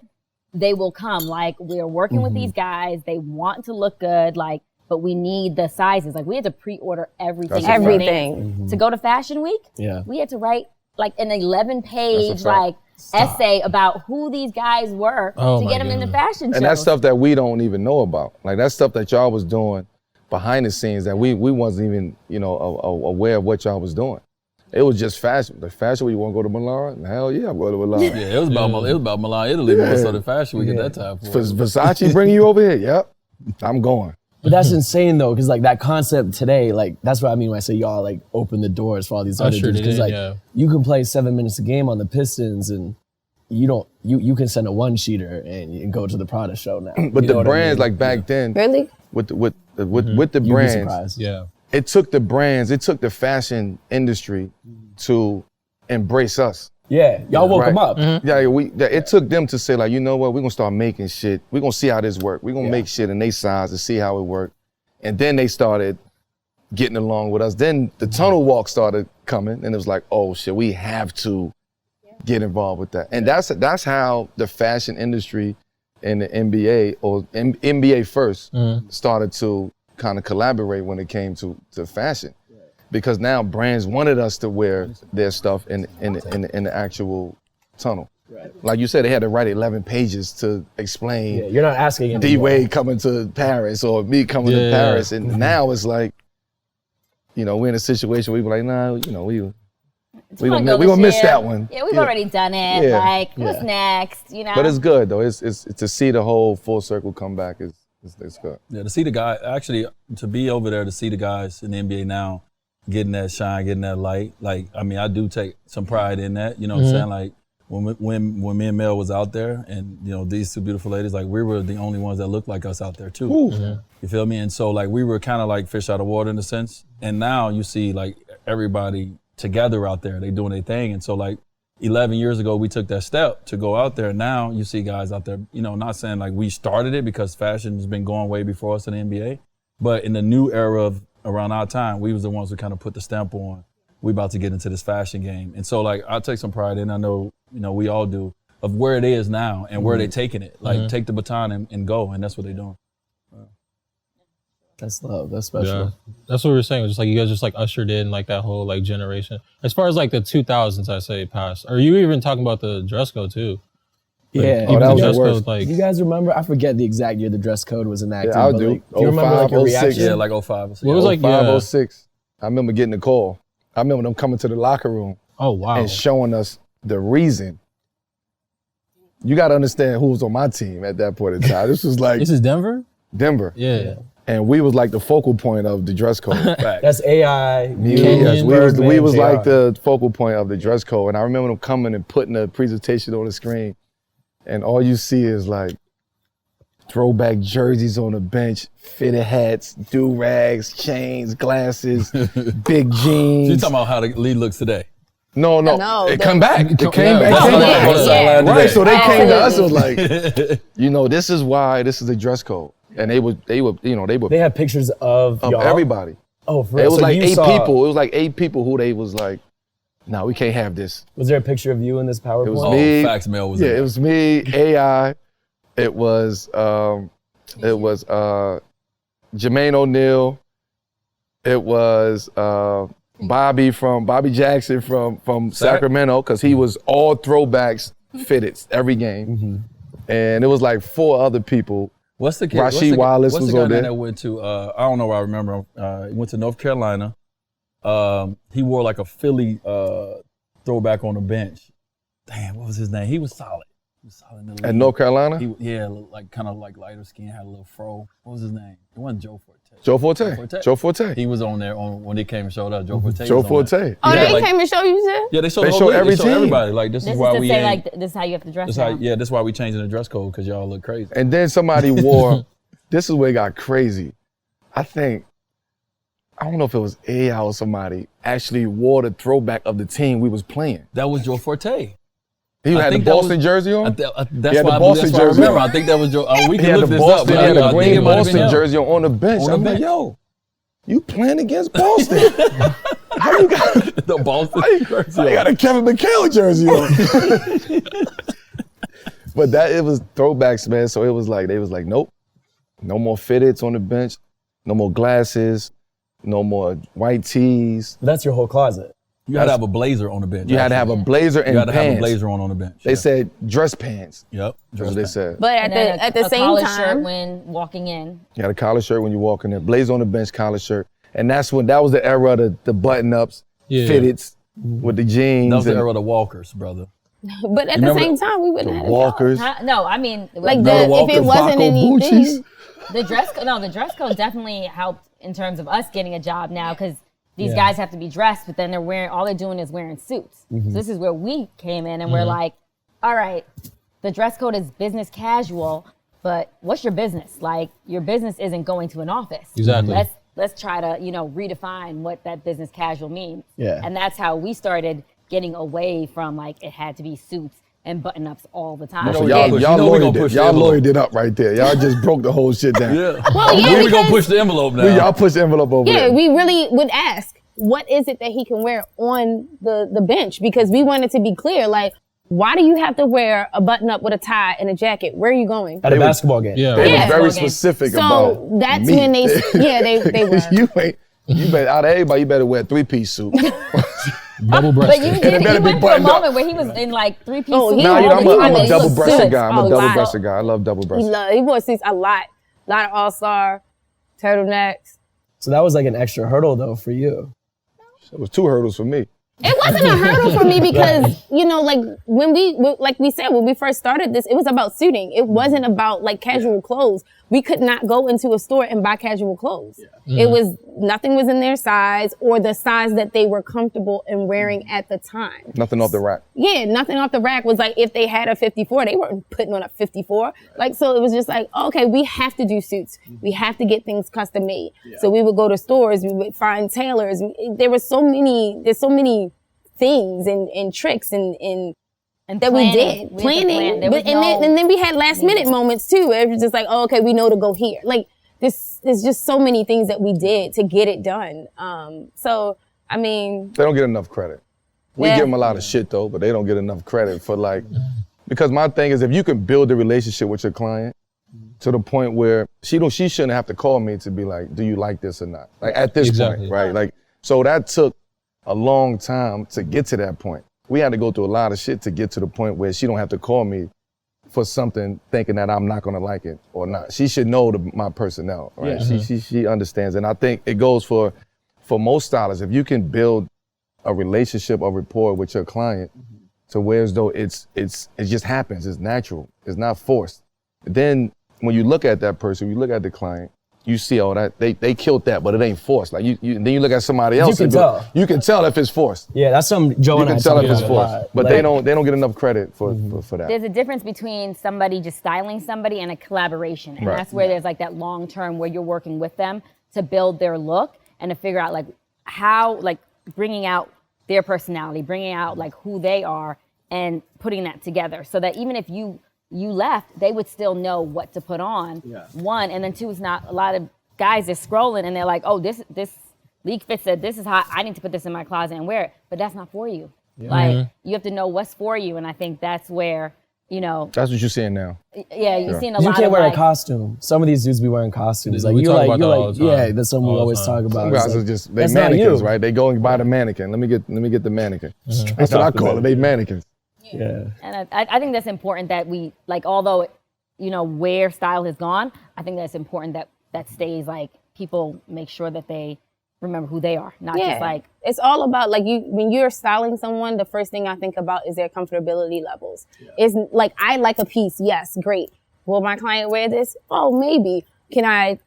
they will come. Like, we're working with these guys. They want to look good. Like, but we need the sizes. Like, we had to pre-order everything. That's a fact. in advance. Everything. To go to Fashion Week, Yeah. we had to write like an 11-page That's a fact. like essay about who these guys were Oh to my get them in the goodness. fashion shows. And that's stuff that we don't even know about. Like that's stuff that y'all was doing behind the scenes that we wasn't even, aware of what y'all was doing. It was just fashion. The fashion week, you want to go to Milan? Hell yeah, I'm going to Milan. Yeah, it was about Milan, Italy. Yeah. So the fashion week at that time. Versace bringing you over here? Yep, I'm going. But that's insane though, because like that concept today, like that's what I mean when I say y'all like open the doors for all these other Ushered dudes. it Because in, like yeah. you can play 7 minutes a game on the Pistons and you can send a one-sheeter and go to the Prada show now. But You know the what I brands, mean? like back then, Really? with the You'd be brands, surprised. Yeah. it took the brands, it took the fashion industry to embrace us. Yeah, y'all woke Right. them up. It took them to say like, you know what, we're gonna start making shit. We're gonna see how this work. We're gonna make shit in their size to see how it worked. And then they started getting along with us. Then the tunnel walk started coming, and it was like, oh shit, we have to get involved with that. And that's how the fashion industry and the NBA or NBA first started to kind of collaborate when it came to fashion. Because now brands wanted us to wear their stuff in the actual tunnel. Like you said, they had to write 11 pages to explain Yeah, you're not asking anymore. D-Wade coming to Paris or me coming to Paris. And now it's like, we're in a situation where we be like, nah, we gonna miss that one. Yeah, we've already done it. Yeah. Like, what's next? But it's good though. It's to see the whole full circle come back is good. Yeah, to see the guy, actually, to be over there to see the guys in the NBA now, getting that shine, getting that light. Like, I mean, I do take some pride in that. You know what I'm saying? Like, when me and Mel was out there, and these two beautiful ladies, like we were the only ones that looked like us out there too. You feel me? And so like we were kind of like fish out of water in a sense. And now you see like everybody together out there, they doing their thing. And so like 11 years ago, we took that step to go out there. Now you see guys out there, not saying like we started it because fashion has been going way before us in the NBA, but in the new era of around our time, we was the ones who kind of put the stamp on, we about to get into this fashion game. And so like I take some pride in, I know, we all do, of where it is now and where they're taking it. Like take the baton and go, and that's what they're doing. That's love. That's special. Yeah. That's what we were saying. Just like you guys just like ushered in like that whole like generation. As far as like the 2000s, I say past. Are you even talking about the dress code too? Like, Yeah. even that the was the dress worst. code, like You guys remember? I forget the exact year the dress code was enacted. Yeah, I but, do. Like, do you remember like your 05, 06. reaction? Yeah, like 05. what was like 0506. I remember getting a call. I remember them coming to the locker room oh wow. and showing us the reason. You got to understand who was on my team at that point in time. This was like This is Denver? Denver. Yeah. And we was like the focal point of the dress code. That's AI. Yes, we was Birdman, like JR. the focal point of the dress code. And I remember them coming and putting a presentation on the screen. And all you see is like throwback jerseys on the bench, fitted hats, do-rags, chains, glasses, big jeans. You talking about how the league looks today? No, No, it the- come back. It came Yeah. back. Oh, Came yeah, back. yeah. Right, so they came to us and was Absolutely. like, this is why this is a dress code. and they would They had pictures of y'all? everybody. Oh, for It real? was So like you 8 saw- people. It was like 8 people who they was like, "No, we can't have this." Was there a picture of you in this PowerPoint? It was Oh, me. facts, Mel was Yeah, in it there. was me. AI. It was Jermaine O'Neal. It was Bobby Jackson from Sacramento, because he was all throwbacks fitted every game, and it was like 4 other people. What's the kid? Rasheed Wallace what's was the guy on there. that went to? I don't know where I remember. He went to North Carolina. He wore like a Philly throwback on the bench. Damn, what was his name? He was solid. He was solid in the league. At North Carolina, Yeah, like kind of like lighter skin, had a little fro. What was his name? It wasn't Joe Forte. Joe Forte. He was on there when they came and showed up. Joe Forte. Joe was on there. Forte. Oh, Yeah, they like- came and show you too? Yeah, they showed They the whole show league. every They showed team. everybody. Like this This is is why to we say, ain't. like, this is how you have to dress This now. is why we changing the dress code, because y'all look crazy. And then somebody wore. This is where it got crazy. I don't know if it was AI or somebody actually wore the throwback of the team we was playing. That was Joe Forte. He had the think that Boston was- jersey on. That's He why had the I believe Boston that's why I jersey remember. on. I think that was Joe. We He can had look the this up. Boston. But He had I the think green it might have been Boston him. jersey on the bench. On the I'm like, bench. yo, you playing against Boston? How you got? The Boston jersey. I got a Kevin McHale jersey on. But it was throwbacks, man. So it was like they was like, nope, no more fitteds on the bench, no more glasses, no more white tees. That's your whole closet. You had to have a blazer on the bench. You had to have a blazer and You had to pants. have a blazer on the bench. They yeah. said dress pants. Yep. That's what they said. But And then at the a same collared time, shirt when walking in. You had a collar shirt when you walk in there, blazer on the bench, collar shirt. And that was the era of the button-ups, Yeah. fitteds with the jeans. That was the and era of the Walkers, brother. but at the remember same time, we wouldn't the have it. Walkers. No, I mean, Like Melo if Walker, it wasn't Vaco anything, Bucci's. the dress code definitely helped in terms of us getting a job now, because these Yeah. guys have to be dressed, but then all they're doing is wearing suits. So this is where we came in and we're like, all right, the dress code is business casual, but what's your business? Like, your business isn't going to an office. Exactly. Let's try to, redefine what that business casual means. Yeah. And that's how we started getting away from, like, it had to be suits and button-ups all the time. You know So we y'all, gonna push- y'all you know we gonna lawyered push it. the Y'all envelope. lawyered it up right there. Y'all just broke the whole shit down. Yeah. Well, yeah, we gonna because- push the envelope now. Y'all push the envelope over yeah, there. we really would ask, what is it that he can wear on the bench? Because we wanted to be clear, like, why do you have to wear a button up with a tie and a jacket? Where are you going? At a basketball game. Yeah. They Yeah. were very Okay. specific So about that's me. when they were. You better, out of everybody, you better wear a 3-piece suit. Double But breasted. you did. better You be went through a buttoned up. moment where he was in like 3-piece Oh, suits. he Nah, all I'm the a time. He double-breasted suits guy. I'm a a lot. double-breasted guy. I love double-breasted. He wore suits a lot of all-star, turtlenecks. So that was like an extra hurdle though for you. It was 2 hurdles for me. It wasn't a hurdle for me because, like when we said, when we first started this, it was about suiting. It wasn't about like casual clothes. We could not go into a store and buy casual clothes. It was, nothing was in their size or the size that they were comfortable in wearing at the time. Nothing off the rack. Yeah, nothing off the rack was like, if they had a 54, they weren't putting on a 54. Like, so it was just like, okay, we have to do suits. We have to get things custom made. So we would go to stores, we would find tailors. There's so many things and tricks and that we planning. did. We had to plan. There was And then we had last minute moments too. It was just like, oh, okay, we know to go here. Like, there's just so many things that we did to get it done. So, I mean, They don't get enough credit. We Yeah. give them a lot of shit though, but they don't get enough credit for like, because my thing is if you can build a relationship with your client to the point where she shouldn't have to call me to be like, do you like this or not? Like at this Exactly. point, right? Like, so that took a long time to get to that point. We had to go through a lot of shit to get to the point where she don't have to call me for something thinking that I'm not gonna like it or not. She should know my personnel, right? She understands. And I think it goes for most stylists. If you can build a relationship, a rapport with your client to where as though it just happens, it's natural, it's not forced. Then when you look at that person, you look at the client, you see all that they killed that, but it ain't forced. Like then you look at somebody else, can tell. You can tell if it's forced. Yeah, that's something Joe You and I can tell talk if it's about a forced, lot. but Like, they don't get enough credit for that. There's a difference between somebody just styling somebody and a collaboration. And Right. that's where there's like that long term where you're working with them to build their look and to figure out like how, like bringing out their personality, bringing out like who they are and putting that together so that even if you you left, they would still know what to put on. Yeah. One, and then two, is not a lot of guys are scrolling and they're like, oh, this League Fit said this is hot. I need to put this in my closet and wear it, but that's not for you. Yeah. Like you have to know what's for you, and I think that's where That's what you're seeing now. Yeah, you're seeing a You lot can't of wear like, a costume. Some of these dudes be wearing costumes. Like We you're talk like, about you're that all like, the time. yeah, that's something we All the always time. talk about. Some It's guys like, are just they that's not mannequins, you. right? They go and buy the mannequin. Let me get the mannequin. That's what I call it. They mannequins. Yeah. And I think that's important that we like, although where style has gone, I think that's important that stays, like people make sure that they remember who they are, not just like. It's all about like when you're styling someone, the first thing I think about is their comfortability levels. Is like, I like a piece, yes, great. Will my client wear this? Oh, maybe. Can I,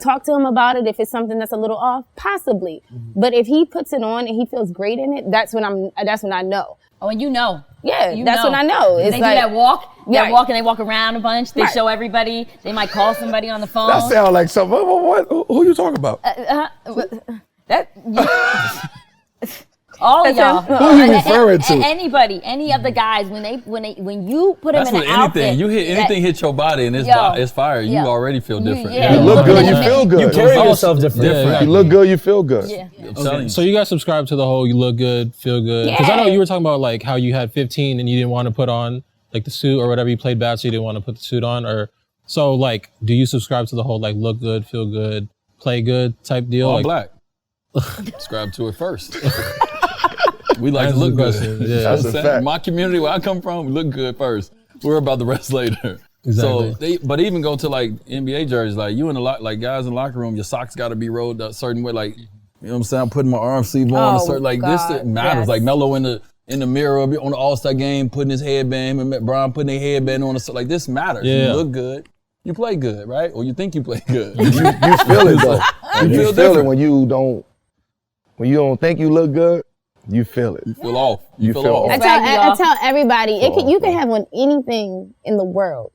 talk to him about it if it's something that's a little off? Possibly. But if he puts it on and he feels great in it, that's when I know. Oh, and Yeah, You that's know. when I know. It's They like, do that walk, Right. and they walk around a bunch. They Right. show everybody. They might call somebody on the phone. That sounds like something. What? Who you talking about? All of y'all. Who you referring to? Anybody, any of the guys, when you put them That's in with an outfit. anything. You hit anything hit your body and it's fire. You already feel different. yeah. You look good, you feel good. You carry yourself different. Yeah. You look good, you feel good. Yeah. I'm telling you. So you guys subscribe to the whole you look good, feel good? Because I know you were talking about like how you had 15 and you didn't want to put on like the suit or whatever. You played bad, so you didn't want to put the suit on. Or so like, do you subscribe to the whole like look good, feel good, play good type deal? All like, black. Subscribe to it first. We like to look That's good. the question. Yeah. That's a fact. My community where I come from, we look good first. We're about the rest later. Exactly. So but even go to like NBA jerseys, like you in the like guys in the locker room, your socks got to be rolled a certain way. Like, you know what I'm saying? I'm putting my arm sleeve on a certain, like this God, matters. yes. Like Melo in the mirror on the All-Star game, putting his headband, and Brian putting their headband on. Like this matters. Yeah. You look good. You play good, right? Or you think you play good. You feel it though. You You feel feel it different. when you don't think you look good. You feel it. You feel off. You feel off. I tell everybody, you can have on anything in the world,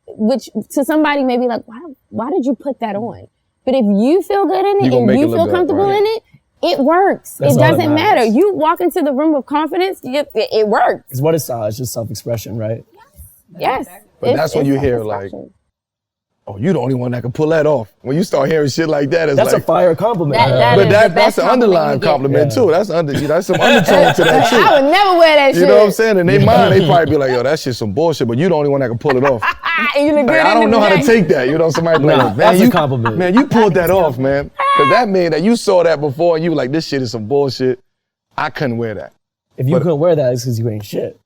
which to somebody may be like, why did you put that on? But if you feel good in You it gonna and make you it look feel good, comfortable right. in it, it works. That's It all that doesn't matter. matters. You walk into the room with confidence, it works. It's what is style? It's just self-expression, right? Yes. But that's when you hear like, oh, you the only one that can pull that off. When you start hearing shit like that, it's That's like, a fire compliment. but that's an underlying compliment too. That's some undertone to that too. I would never wear that shit. You know what I'm saying? In their mind, they probably be like, yo, that shit's some bullshit, but you the only one that can pull it off. You look good Like, I in don't the know how to day. take that. You know, somebody be like, Nah, man, that's a you, compliment. man, you pulled that off, man. Because that mean that you saw that before and you were like, this shit is some bullshit. I couldn't wear that. If you couldn't wear that, it's because you ain't shit.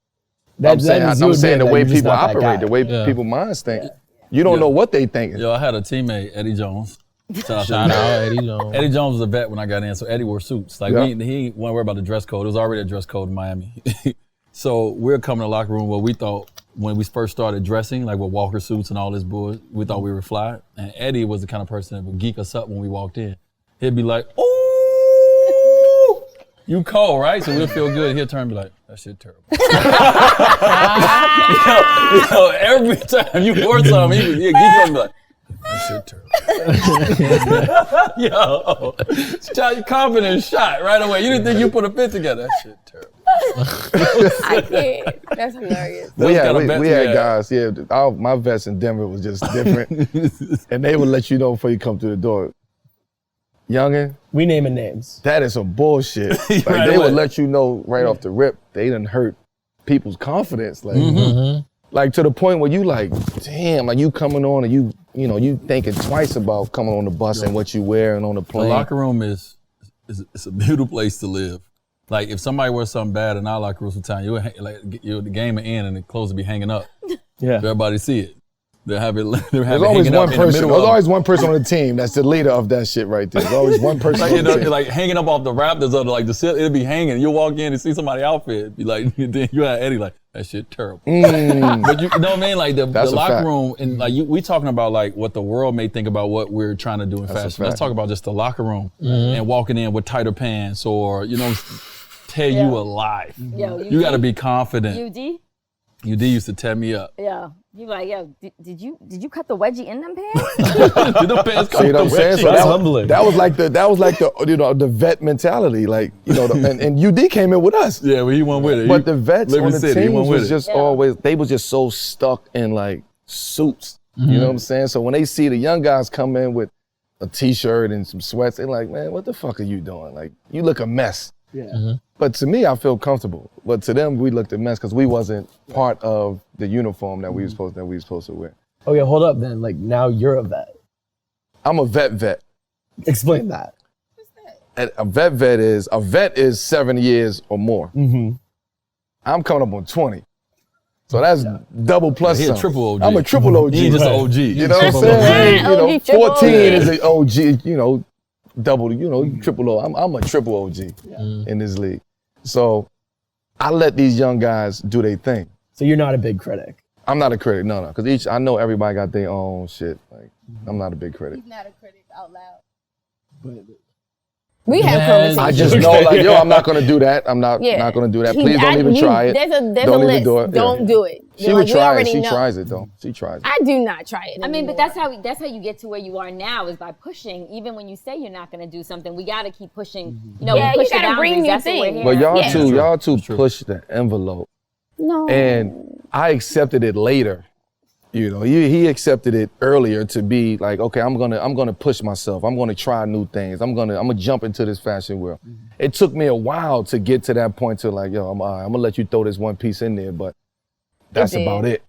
I'm saying the way people operate, operate, the way people minds think. You don't know what they thinking. Yo, I had a teammate, Eddie Jones. Shout out Eddie Jones. Eddie Jones was a vet when I got in, so Eddie wore suits. Like Yeah. he wasn't worried about the dress code. It was already a dress code in Miami. So we're coming to the locker room where we thought when we first started dressing, like with Walker suits and all this bull, we thought we were fly. And Eddie was the kind of person that would geek us up when we walked in. He'd be like, "Ooh, you cold, right?" So we'll feel good. He'll turn and be like, "That shit terrible." Every time you wore something, he'll geek up and be like, "That shit terrible." Yo, your confidence shot right away. You didn't think you put a fit together. That shit terrible. I can't. That's hilarious. We had, kind of we, vets we we had had. guys, my vets in Denver was just different. And they would let you know before you come through the door. Youngin', We naming names. that is some bullshit. Like Right they away. would let you know right off the rip, they done hurt people's confidence. Like, like to the point where you like, damn, like you coming on and you thinking twice about coming on the bus and what you wear and on the The plane. locker room is it's a beautiful place to live. Like if somebody wears something bad in our locker room sometime, the game will end and the clothes will be hanging up. Yeah. Everybody see it. They'll have it. There's always one person. There's always one person on the team that's the leader of that shit right there. There's always one person Like, on the team. like hanging up off the Raptors or like the it'll be hanging. You'll walk in and see somebody outfit. Be like, then you had Eddie like that shit terrible. But you know what I mean? Like the That's a locker fact. room and like we talking about like what the world may think about what we're trying to do in That's a fashion. Let's fact. talk about just the locker room and walking in with tighter pants or tell you a lie. Yo, You got to be confident. UD? UD used to tear me up. Yeah. You like, yo, did you cut the wedgie in them pants? Did the pants come See what I'm saying? So That's humbling. that was like the the vet mentality, like and UD came in with us. Yeah, well, he went with it. But the vets Liberty on the City, he teams went with was it. just always, they was just so stuck in like suits. You know what I'm saying? So when they see the young guys come in with a t-shirt and some sweats, they're like, man, what the fuck are you doing? Like, you look a mess. Yeah. But to me, I feel comfortable. But to them, we looked a mess because we wasn't part of the uniform that we was supposed to wear. Okay, hold up then. Like now you're a vet. I'm a vet. Explain that. And a vet is 7 years or more. I'm coming up on 20. So that's double plus He a some. triple OG. I'm a triple OG. He ain't just an OG. You know what I'm saying? OG, triple 14 OG. is an OG, double, triple O. I'm a triple OG in this league. So I let these young guys do their thing. So you're not a big critic. I'm not a critic, no, because I know everybody got their own shit. Like, I'm not a big critic. Not a critic out loud. We have conversations. I just know, like, yo, I'm not gonna do that. I'm not gonna do that. Please don't even try it. There's Don't a even list. do it. Don't do it. She would try it. She tries it though. She tries it. I do not try it. I mean, but anymore. that's how you get to where you are now is by pushing. Even when you say you're not going to do something, we got to keep pushing. You know, Yeah, we push you the gotta bring boundaries. new That's what we're things. here. But Yeah. y'all two push the envelope, No. and I accepted it later. He accepted it earlier to be like, okay, I'm gonna push myself. I'm gonna try new things. I'm gonna jump into this fashion world. It took me a while to get to that point to like, yo, I'm gonna let you throw this one piece in there, but that's did. about it.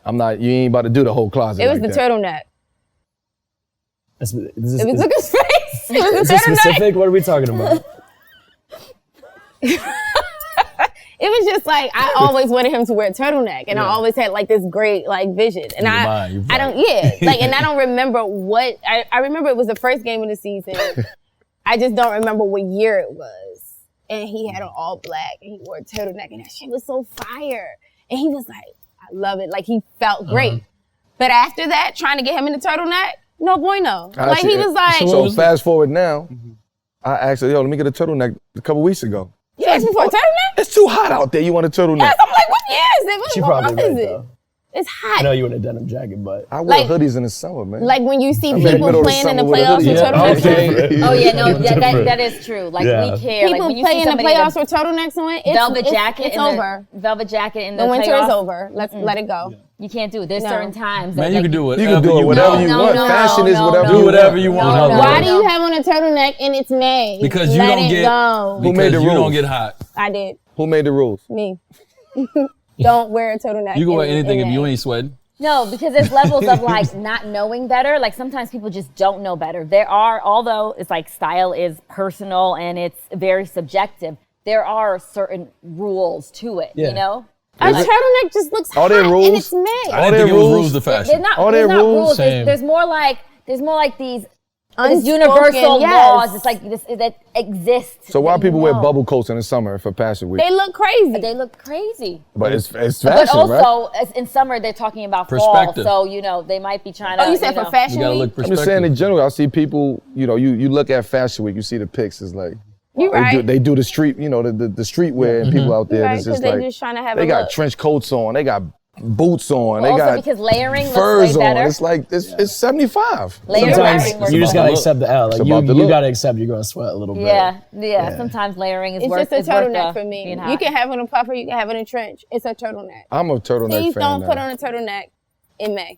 You ain't about to do the whole closet. It was like the that. turtleneck. Is It was look his face. It was this the turtleneck. specific? What are we talking about? It was just like I always wanted him to wear a turtleneck, and I always had like this great like vision. And You're I right. don't and I don't remember what I remember. It was the first game of the season. I just don't remember what year it was. And he had on all black, and he wore a turtleneck, and that shit was so fire. And he was like, I love it. Like he felt great. But after that, trying to get him in the turtleneck, no bueno. Like he was like, So fast forward now, I asked her, yo, let me get a turtleneck a couple weeks ago. you asked me for a turtleneck? It's too hot out there. You want a turtleneck? Yes, I'm like, what year is it? She What probably month is right it? though. It's I hot. know you in a denim jacket, but I wear Like- hoodies in the summer, man. Like when you see I'm in the people middle of the playing in the summer with a playoffs with hoodie. turtlenecks on. Oh yeah, no, that is true. Like Yeah. we care. Like People when you play see in the somebody playoffs with turtlenecks on. It's, velvet jacket, It's in over. The velvet jacket in the The winter playoffs, is over. Let's let it go. You can't do it. There's No. certain times. Man, that, you can do whatever You can do it whatever you No, want. no, Fashion is no, whatever no. you Do whatever you No, want. no, Why no. do you have on a turtleneck and it's May? Because you let don't it get. go. Who made the Because you don't rules? get hot. I did. Who made the rules? Me. Don't wear a turtleneck. You can wear in anything if May. you ain't sweating. No, because there's levels of like not knowing better. Like sometimes people just don't know better. There are, although it's like style is personal and it's very subjective, there are certain rules to it, Yeah. you know? A turtleneck just looks Are hot there rules? and it's May. I All didn't their think it was rules- rules to They're fashion. not, Are there's there not rules? rules. Same. There's more like these Unspoken, universal yes. laws. It's like this that exist. So why that you people wear know. bubble coats in the summer for Fashion Week? They look crazy. They look crazy. But it's fashion, But right? also, as in summer, they're talking about fall. Perspective. So, you know, they might be trying to. Oh, you said know. for Fashion You gotta Week? look I'm perspective. just saying in general, I see people, you look at Fashion Week, you see the pics, it's like, You right. they do the street, the streetwear and people out there, Right, it's just 'cause they like, just trying to have they a got look. trench coats on, they got boots on, they Also, got because layering looks furs way on. better. It's like, it's 75. Layering sometimes works you just better. gotta accept the L. It's Like about the you look. gotta accept you're gonna sweat a little bit. Yeah. Sometimes layering is It's worth just a worth turtleneck the for me. being You hot. can have it in a puffer, you can have it in a trench. It's a turtleneck. I'm a turtleneck Please fan don't now. put on a turtleneck in May.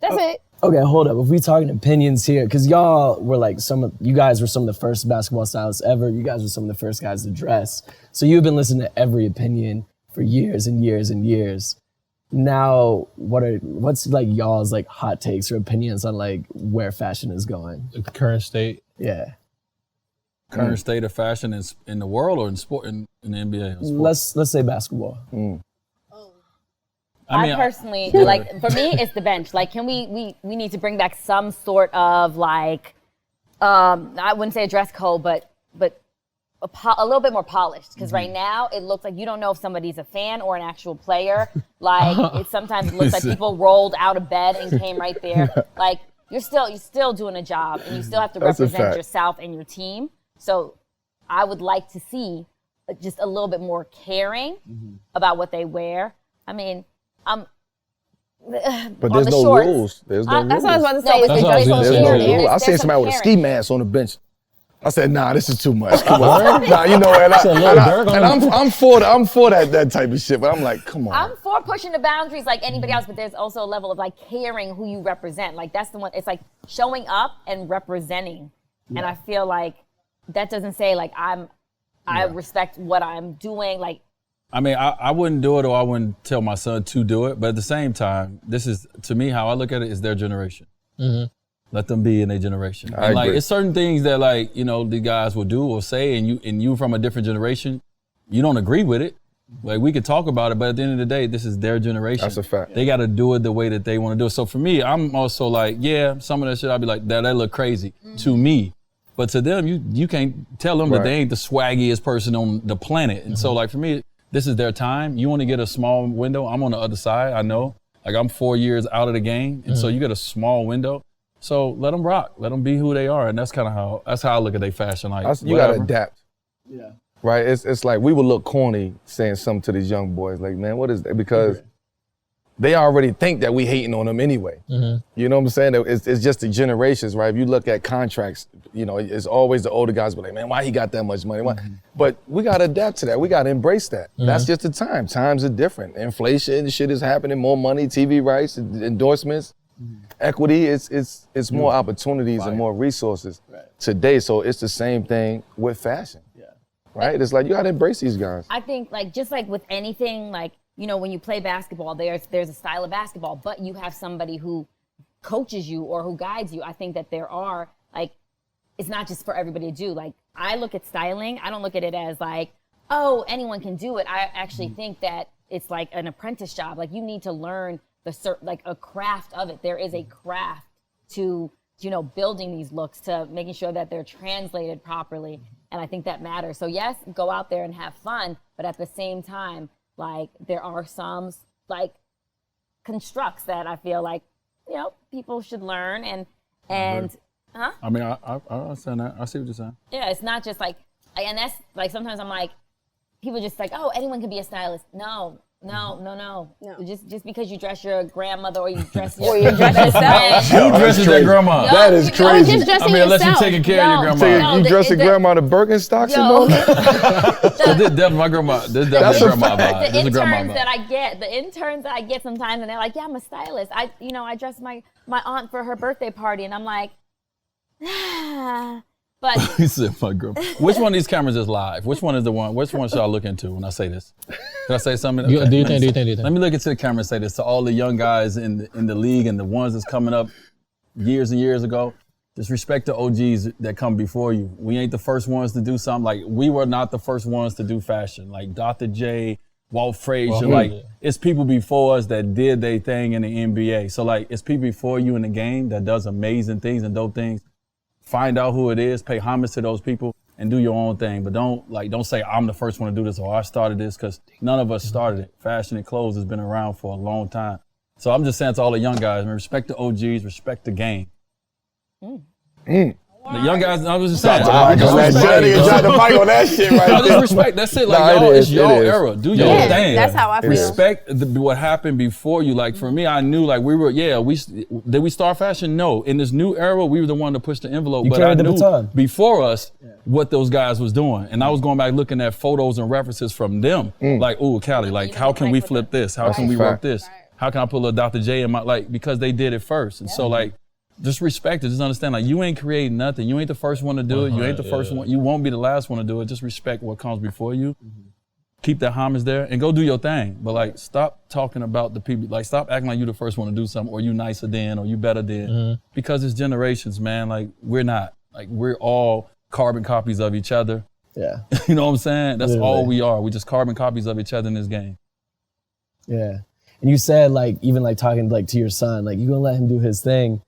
That's it. Okay, hold up. If we talking opinions here, because y'all were like you guys were some of the first basketball stylists ever. You guys were some of the first guys to dress. So you've been listening to every opinion for years and years and years. Now, what's like y'all's like hot takes or opinions on like where fashion is going? The current state. Yeah. Current state of fashion is in the world or in sport in the NBA? Or sports? Let's say basketball. I personally like. For me, it's the bench. Like, can we need to bring back some sort of like, I wouldn't say a dress code, but a little bit more polished. Because right now it looks like you don't know if somebody's a fan or an actual player. Like it sometimes looks like people rolled out of bed and came right there. Like you're still doing a job and you still have to That's a represent fact. yourself and your team. So I would like to see just a little bit more caring about what they wear. I mean, But there's no rules. There's no That's rules. what I was about to say. No, It's but the That's what I was dress gonna code say. There's no here. rules. I seen There's somebody with a some ski mask on the bench. I said, nah, this is too much. Come on. Nah, you know, and, I'm for that type of shit, but I'm like, come on. I'm for pushing the boundaries like anybody else, but there's also a level of like caring who you represent. Like that's the one. It's like showing up and representing, and I feel like that doesn't say like I respect what I'm doing. Like, I mean, I wouldn't do it, or I wouldn't tell my son to do it. But at the same time, this is, to me, how I look at it is their generation. Let them be in their generation. I And like, agree. it's certain things that like, you know, the guys will do or say, and you from a different generation, you don't agree with it. Like, we could talk about it, but at the end of the day, this is their generation. That's a fact. They got to do it the way that they want to do it. So for me, I'm also like, yeah, some of that shit, I'll be like, that look crazy to me. But to them, you can't tell them that they ain't the swaggiest person on the planet. And so like for me, this is their time. You want to get a small window. I'm on the other side, I know. Like I'm 4 years out of the game. And so you get a small window. So let them rock. Let them be who they are. And that's kind of how I look at their fashion. Like, You got to whatever. adapt. Yeah. Right? It's like we would look corny saying something to these young boys. Like, man, what is that? Because they already think that we hating on them anyway. You know what I'm saying? It's just the generations, right? If you look at contracts, you know, it's always the older guys be like, man, why he got that much money? Why? But we got to adapt to that. We got to embrace that. That's just the time. Times are different. Inflation, shit is happening, more money, TV rights, endorsements. Equity, it's more opportunities and more resources today. So it's the same thing with fashion. Right? It's like you gotta embrace these guys. I think like just like with anything, like, you know, when you play basketball, there's a style of basketball, but you have somebody who coaches you or who guides you. I think that there are like, it's not just for everybody to do. Like I look at styling, I don't look at it as like, oh, anyone can do it. I actually think that it's like an apprentice job. Like you need to learn like a craft of it. There is a craft to, you know, building these looks, to making sure that they're translated properly. And I think that matters. So yes, go out there and have fun, but at the same time, like there are some like constructs that I feel like, you know, people should learn and I mean, I understand that. I see what you're saying. yeah, it's not just like, and that's like sometimes I'm like, people just like, oh, anyone can be a stylist. No. Just because you dress your grandmother or you dress Or you dress yourself. You dressing that grandma. No, That is you- crazy. Just dressing I mean, unless you're yourself. taking care of your So grandma. you dress your the- grandma in Birkenstocks and Yo. all that? So this definitely my grandma. This is That's definitely a grandma fact. vibe. The This is a grandma interns vibe. that I get sometimes, and they're like, "Yeah, I'm a stylist. I dress my aunt for her birthday party," and I'm like, but He said, "My grandma." Which one of these cameras is live? Which one is the one? Which one should I look into when I say this? Did I say something? Do you Okay. think? Let me look into the camera and say this to all the young guys in the league and the ones that's coming up years and years ago. Just respect the OGs that come before you. We ain't the first ones to do something. Like, we were not the first ones to do fashion. Like Dr. J, Walt Frazier, like, it's people before us that did their thing in the NBA. So, like, it's people before you in the game that does amazing things and dope things. Find out who it is, pay homage to those people, and do your own thing. But don't say, I'm the first one to do this or I started this, because none of us started it. Fashion and clothes has been around for a long time. So I'm just saying to all the young guys, man, respect the OGs, respect the game. The young guys, I was just saying. Drop the mic on that shit right No, there. just respect. That's it. Like, Nah, y'all, it it's is, your it is. era. Do your Yeah, thing. that's how I feel. Respect what happened before you. Like, for me, I knew, like, did we start fashion? No. In this new era, we were the one to push the envelope. You But I carried the knew baton. before us what those guys was doing. And I was going back looking at photos and references from them. Like, ooh, Callie, like, how can we flip this? How can we work this? How can I put a little Dr. J in my, like, because they did it first. And so, like, just respect it. Just understand, like, you ain't creating nothing. You ain't the first one to do it. You ain't the first one. You won't be the last one to do it. Just respect what comes before you. Keep that homage there and go do your thing. But, like, stop talking about the people. Like, stop acting like you the first one to do something, or you nicer than, or you better than. Because it's generations, man. Like, we're not. Like, we're all carbon copies of each other. Yeah. You know what I'm saying? That's Literally. all we are. We're just carbon copies of each other in this game. Yeah. And you said, like, even like talking like to your son, like, you gonna let him do his thing.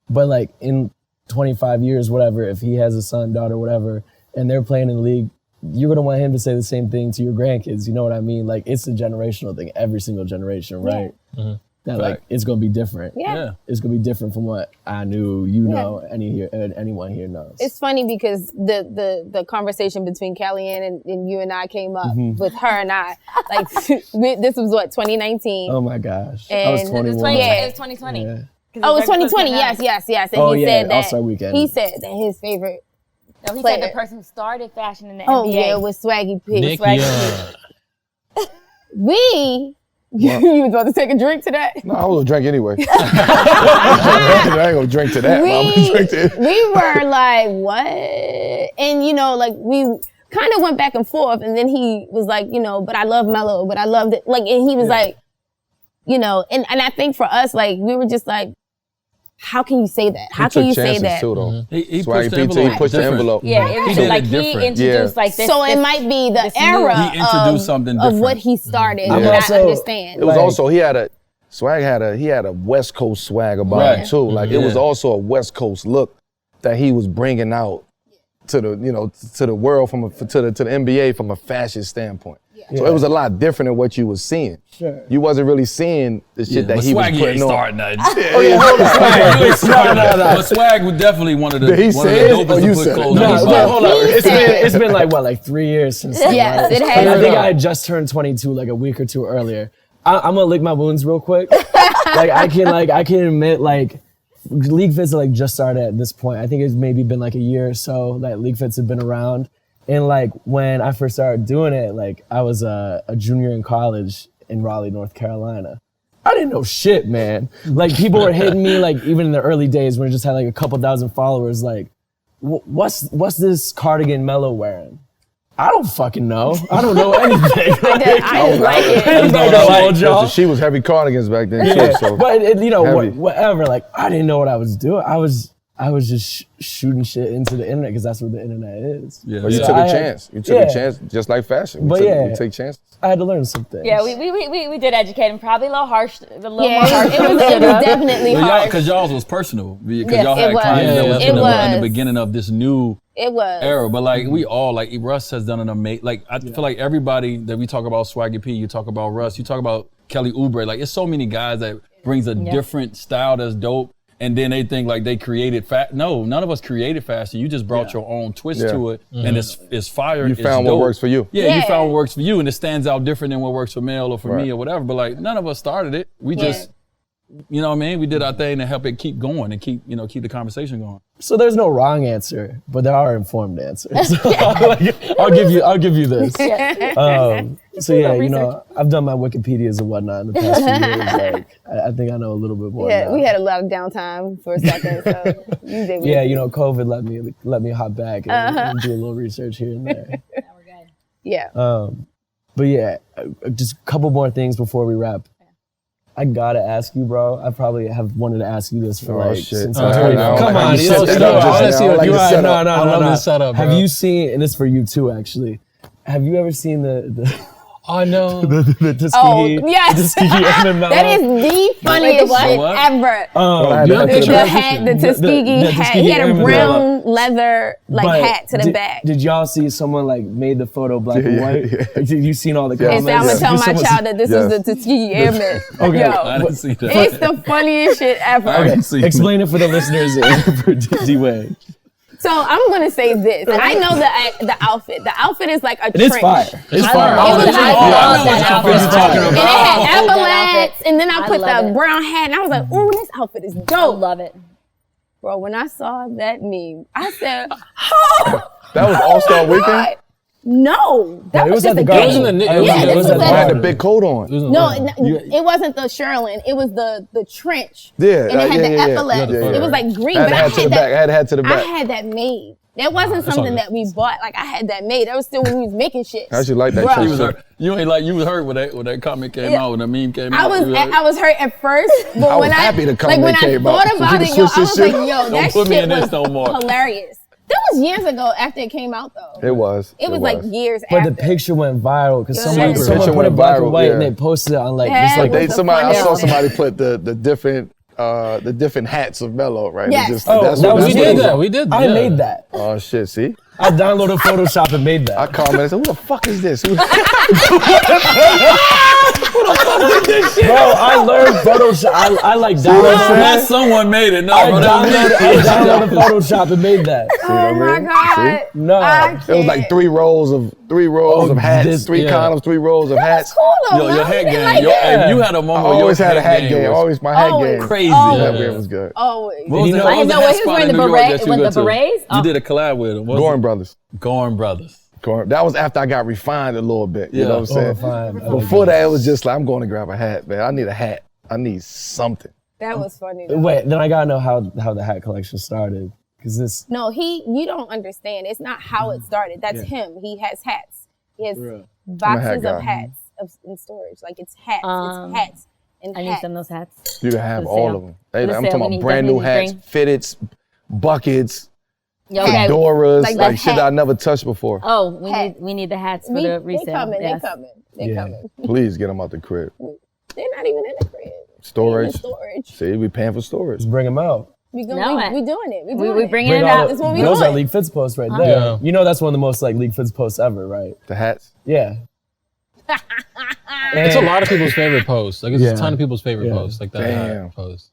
But like in 25 years, whatever, if he has a son, daughter, whatever, and they're playing in the league, you're gonna want him to say the same thing to your grandkids. You know what I mean? Like, it's a generational thing, every single generation, right? that like it's gonna be different. Yeah. It's gonna be different from what I knew. Anyone here knows. It's funny because the conversation between Calyann and you and I came up with her and I. Like this was what 2019. Oh my gosh, And I was 21. It was 2020. Yeah. Oh, it was 2020. Yes. And he said that All-Star Weekend. he said that his favorite. No, he player. said the person who started fashion in the Oh NBA. yeah, it was Swaggy P. Nick Swaggy Young. P. You was about to take a drink to that? No, I was gonna drink anyway. I ain't gonna drink to that. but I'm gonna drink to it. We were like, what? And you know, like we kind of went back and forth, and then he was like, you know, but I love Melo, but I loved it. Like, and he was like, you know, and I think for us, like, we were just like, how can you say that? How can you say that? Too, though. He Swaggy pushed the PT envelope. pushed the different. envelope. Yeah, it was did like it he different. introduced like this. So it might be the this era He introduced something of different. what he started. I'm That also- I understand. It was Like- also he had a West Coast swag about Right. him too. Like it was also a West Coast look that he was bringing out to the to the world to the NBA from a fashion standpoint. So it was a lot different than what you was seeing. Sure. You wasn't really seeing the shit that But he was Swaggy putting ain't on. starting nothing. Yeah. You ain't starting nothing. But Swag was definitely one of the Did he one of the say it, dopest or to you put said it? clothes No, on. he his said body. it. Hold on. He It's said- been like what, like 3 years since. then, Yes, right? it has. And I think Yeah. I had just turned 22 like a week or two earlier. I'm gonna lick my wounds real quick. I can admit like League Fits like just started at this point. I think it's maybe been like a year or so that League Fits have been around. And like when I first started doing it, like I was a junior in college in Raleigh, North Carolina. I didn't know shit, man. Like people were hitting me like even in the early days when I just had like a couple thousand followers. Like, what's this cardigan Melo wearing? I don't fucking know. I don't know anything. I just like it. I didn't know that was y'all. She was heavy cardigans back then Yeah, too. So but you know, Heavy. whatever. Like I didn't know what I was doing. I was just shooting shit into the internet because that's what the internet is. Yeah. but you So took I a had- chance. You took yeah. a chance, just like fashion. But We take chances. I had to learn some things. Yeah, we did educate him. Probably a little harsh, a little more Yeah, harsh. it was definitely Well, hard. because y'all's was personal. Because Yes, y'all it had was. clients that Yeah, was it in the was. beginning of this new It was. era. But like we all, like Russ has done an amazing, like I feel like everybody that we talk about Swaggy P, you talk about Russ, you talk about Kelly Oubre, like it's so many guys that brings a different style that's dope. And then they think like they created No, none of us created fashion. You just brought your own twist Yeah. to it, and it's fire. You it's found what dope. works for you. Yeah, you Yeah. found what works for you, and it stands out different than what works for Mel or for Right. me or whatever. But like none of us started it. We just, you know what I mean? We did our thing to help it keep going and keep the conversation going. So there's no wrong answer, but there are informed answers. I'll give you this. So yeah, you know, I've done my Wikipedias and whatnot in the past few years. Like, I think I know a little bit more. Yeah, now. we had a lot of downtime for a second, so you did. Yeah, you know, COVID let me hop back and do a little research here and there. Yeah. But yeah, just a couple more things before we wrap. I gotta ask you, bro. I probably have wanted to ask you this for Oh, like shit. since Oh, I here we go. Come I like on, you you set know, that up just I now. see I what like you the are. setup. No, I love this setup, Have bro. you seen? And this for you too, actually. Have you ever seen the I know. the Tuskegee? Oh, yes. The Tuskegee and the That is the funniest what? shit What? ever. I had to you cut have to to the The back. hat, the The Tuskegee hat. Tuskegee He had a Airman. brown leather But hat to the back. Did y'all see someone like made the photo black and Yeah, white? yeah. Did you seen all the Yeah. And comments? so I'm gonna tell my Someone- child that this Yes. is the Tuskegee Airman. Okay. I Yo, didn't see that. it's the funniest shit ever. I didn't see Explain it for the listeners for Dwyane. So I'm gonna say this. I know the outfit. The outfit is like a It is trench. fire. It's I fire. love it. It was like, I know love what that outfit outfit. you're talking And it about. had Oh, that epaulets, outfit. and then I I put love the it. brown hat, and I was like, ooh, this outfit is I dope. love it. Bro, when I saw that meme, I said, That was All-Star Weekend? God. No, that it was was just at the a Garden. game. It was in the- Yeah, it was in the- this it was was at the I had at the big coat on. no, it wasn't the Sherilyn. It was the trench. Yeah, and it had yeah, the yeah, epaulets. yeah. It was like green, I had but the hat to the back. I had the hat to the I back. had that made. That wasn't something good. that we bought. Like I had that made. That was still when we was making shit. I actually like that Bruh. You was shirt. hurt. You ain't like you was hurt when that comment came out, when the meme came out. You hurt. I was hurt at first, but I was when happy the like comment when I came thought out. about So it, you yo, I switch was this like, shit? yo, Don't that put me shit in this was no more. hilarious. That was years ago after it came out though. It was. It was like years But after. the picture went viral because Yeah. someone The put picture it went black viral, and white and yeah. they posted it on like Yeah, this like it was the I saw funniest somebody put the different hats of Melo, right? Yes. It just, Oh, that's that what was that's we what did it that. was. We did. I yeah. made that. Oh shit! See, I downloaded Photoshop and made that. I called man and said, who the fuck is this? Bro, I learned Photoshop. I like downloaded. Not someone made it. No, I bro, that was me. downloaded Photoshop and made that. Oh my God. No. It was like three rows of hats, three columns, 3 rows of hats. Cool though. Yo, your hat game. Like And you had a I moment where your always had a hat game. was Always my hat Always. game. crazy. Always. That game was good. Always. What was You the- know- what was No, the when hat he was spot wearing in the New York beret, that you with go the to? berets. You did a collab with him. Gorin Brothers. Gorin Brothers. That was after I got refined a little bit. You know what I'm saying? Fine. Before that, it was just like, I'm going to grab a hat, man. I need a hat. I need something. That was funny. Though. Wait, then I gotta know how the hat collection started. Cause this. No, you don't understand. It's not how it started. That's him. He has hats. He has boxes guy. of hats in storage. Like it's hats. It's hats and I need hats. some of those hats. You can have all of them. Hey, Let's I'm say talking we about need brand new definitely hats, bring- fitteds, buckets, Yo, okay. fedoras, Like like the shit hat. I never touched before. Oh, Hat. we need the hats for They the resale. coming. Yes. They coming. They Yeah. coming. Please get them out the crib. They're not even in the crib. Storage. In storage. See, we paying for storage. Just bring them out. We No, doing it. We doing We it. bringing Bring it all out. the- That's what we those doing. are League Fits posts right there. Yeah. You know that's one of the most like League Fits posts ever, right? The hats. Yeah. It's a lot of people's favorite posts. Like it's Yeah. a ton of people's favorite Yeah. posts. Like that Damn. post.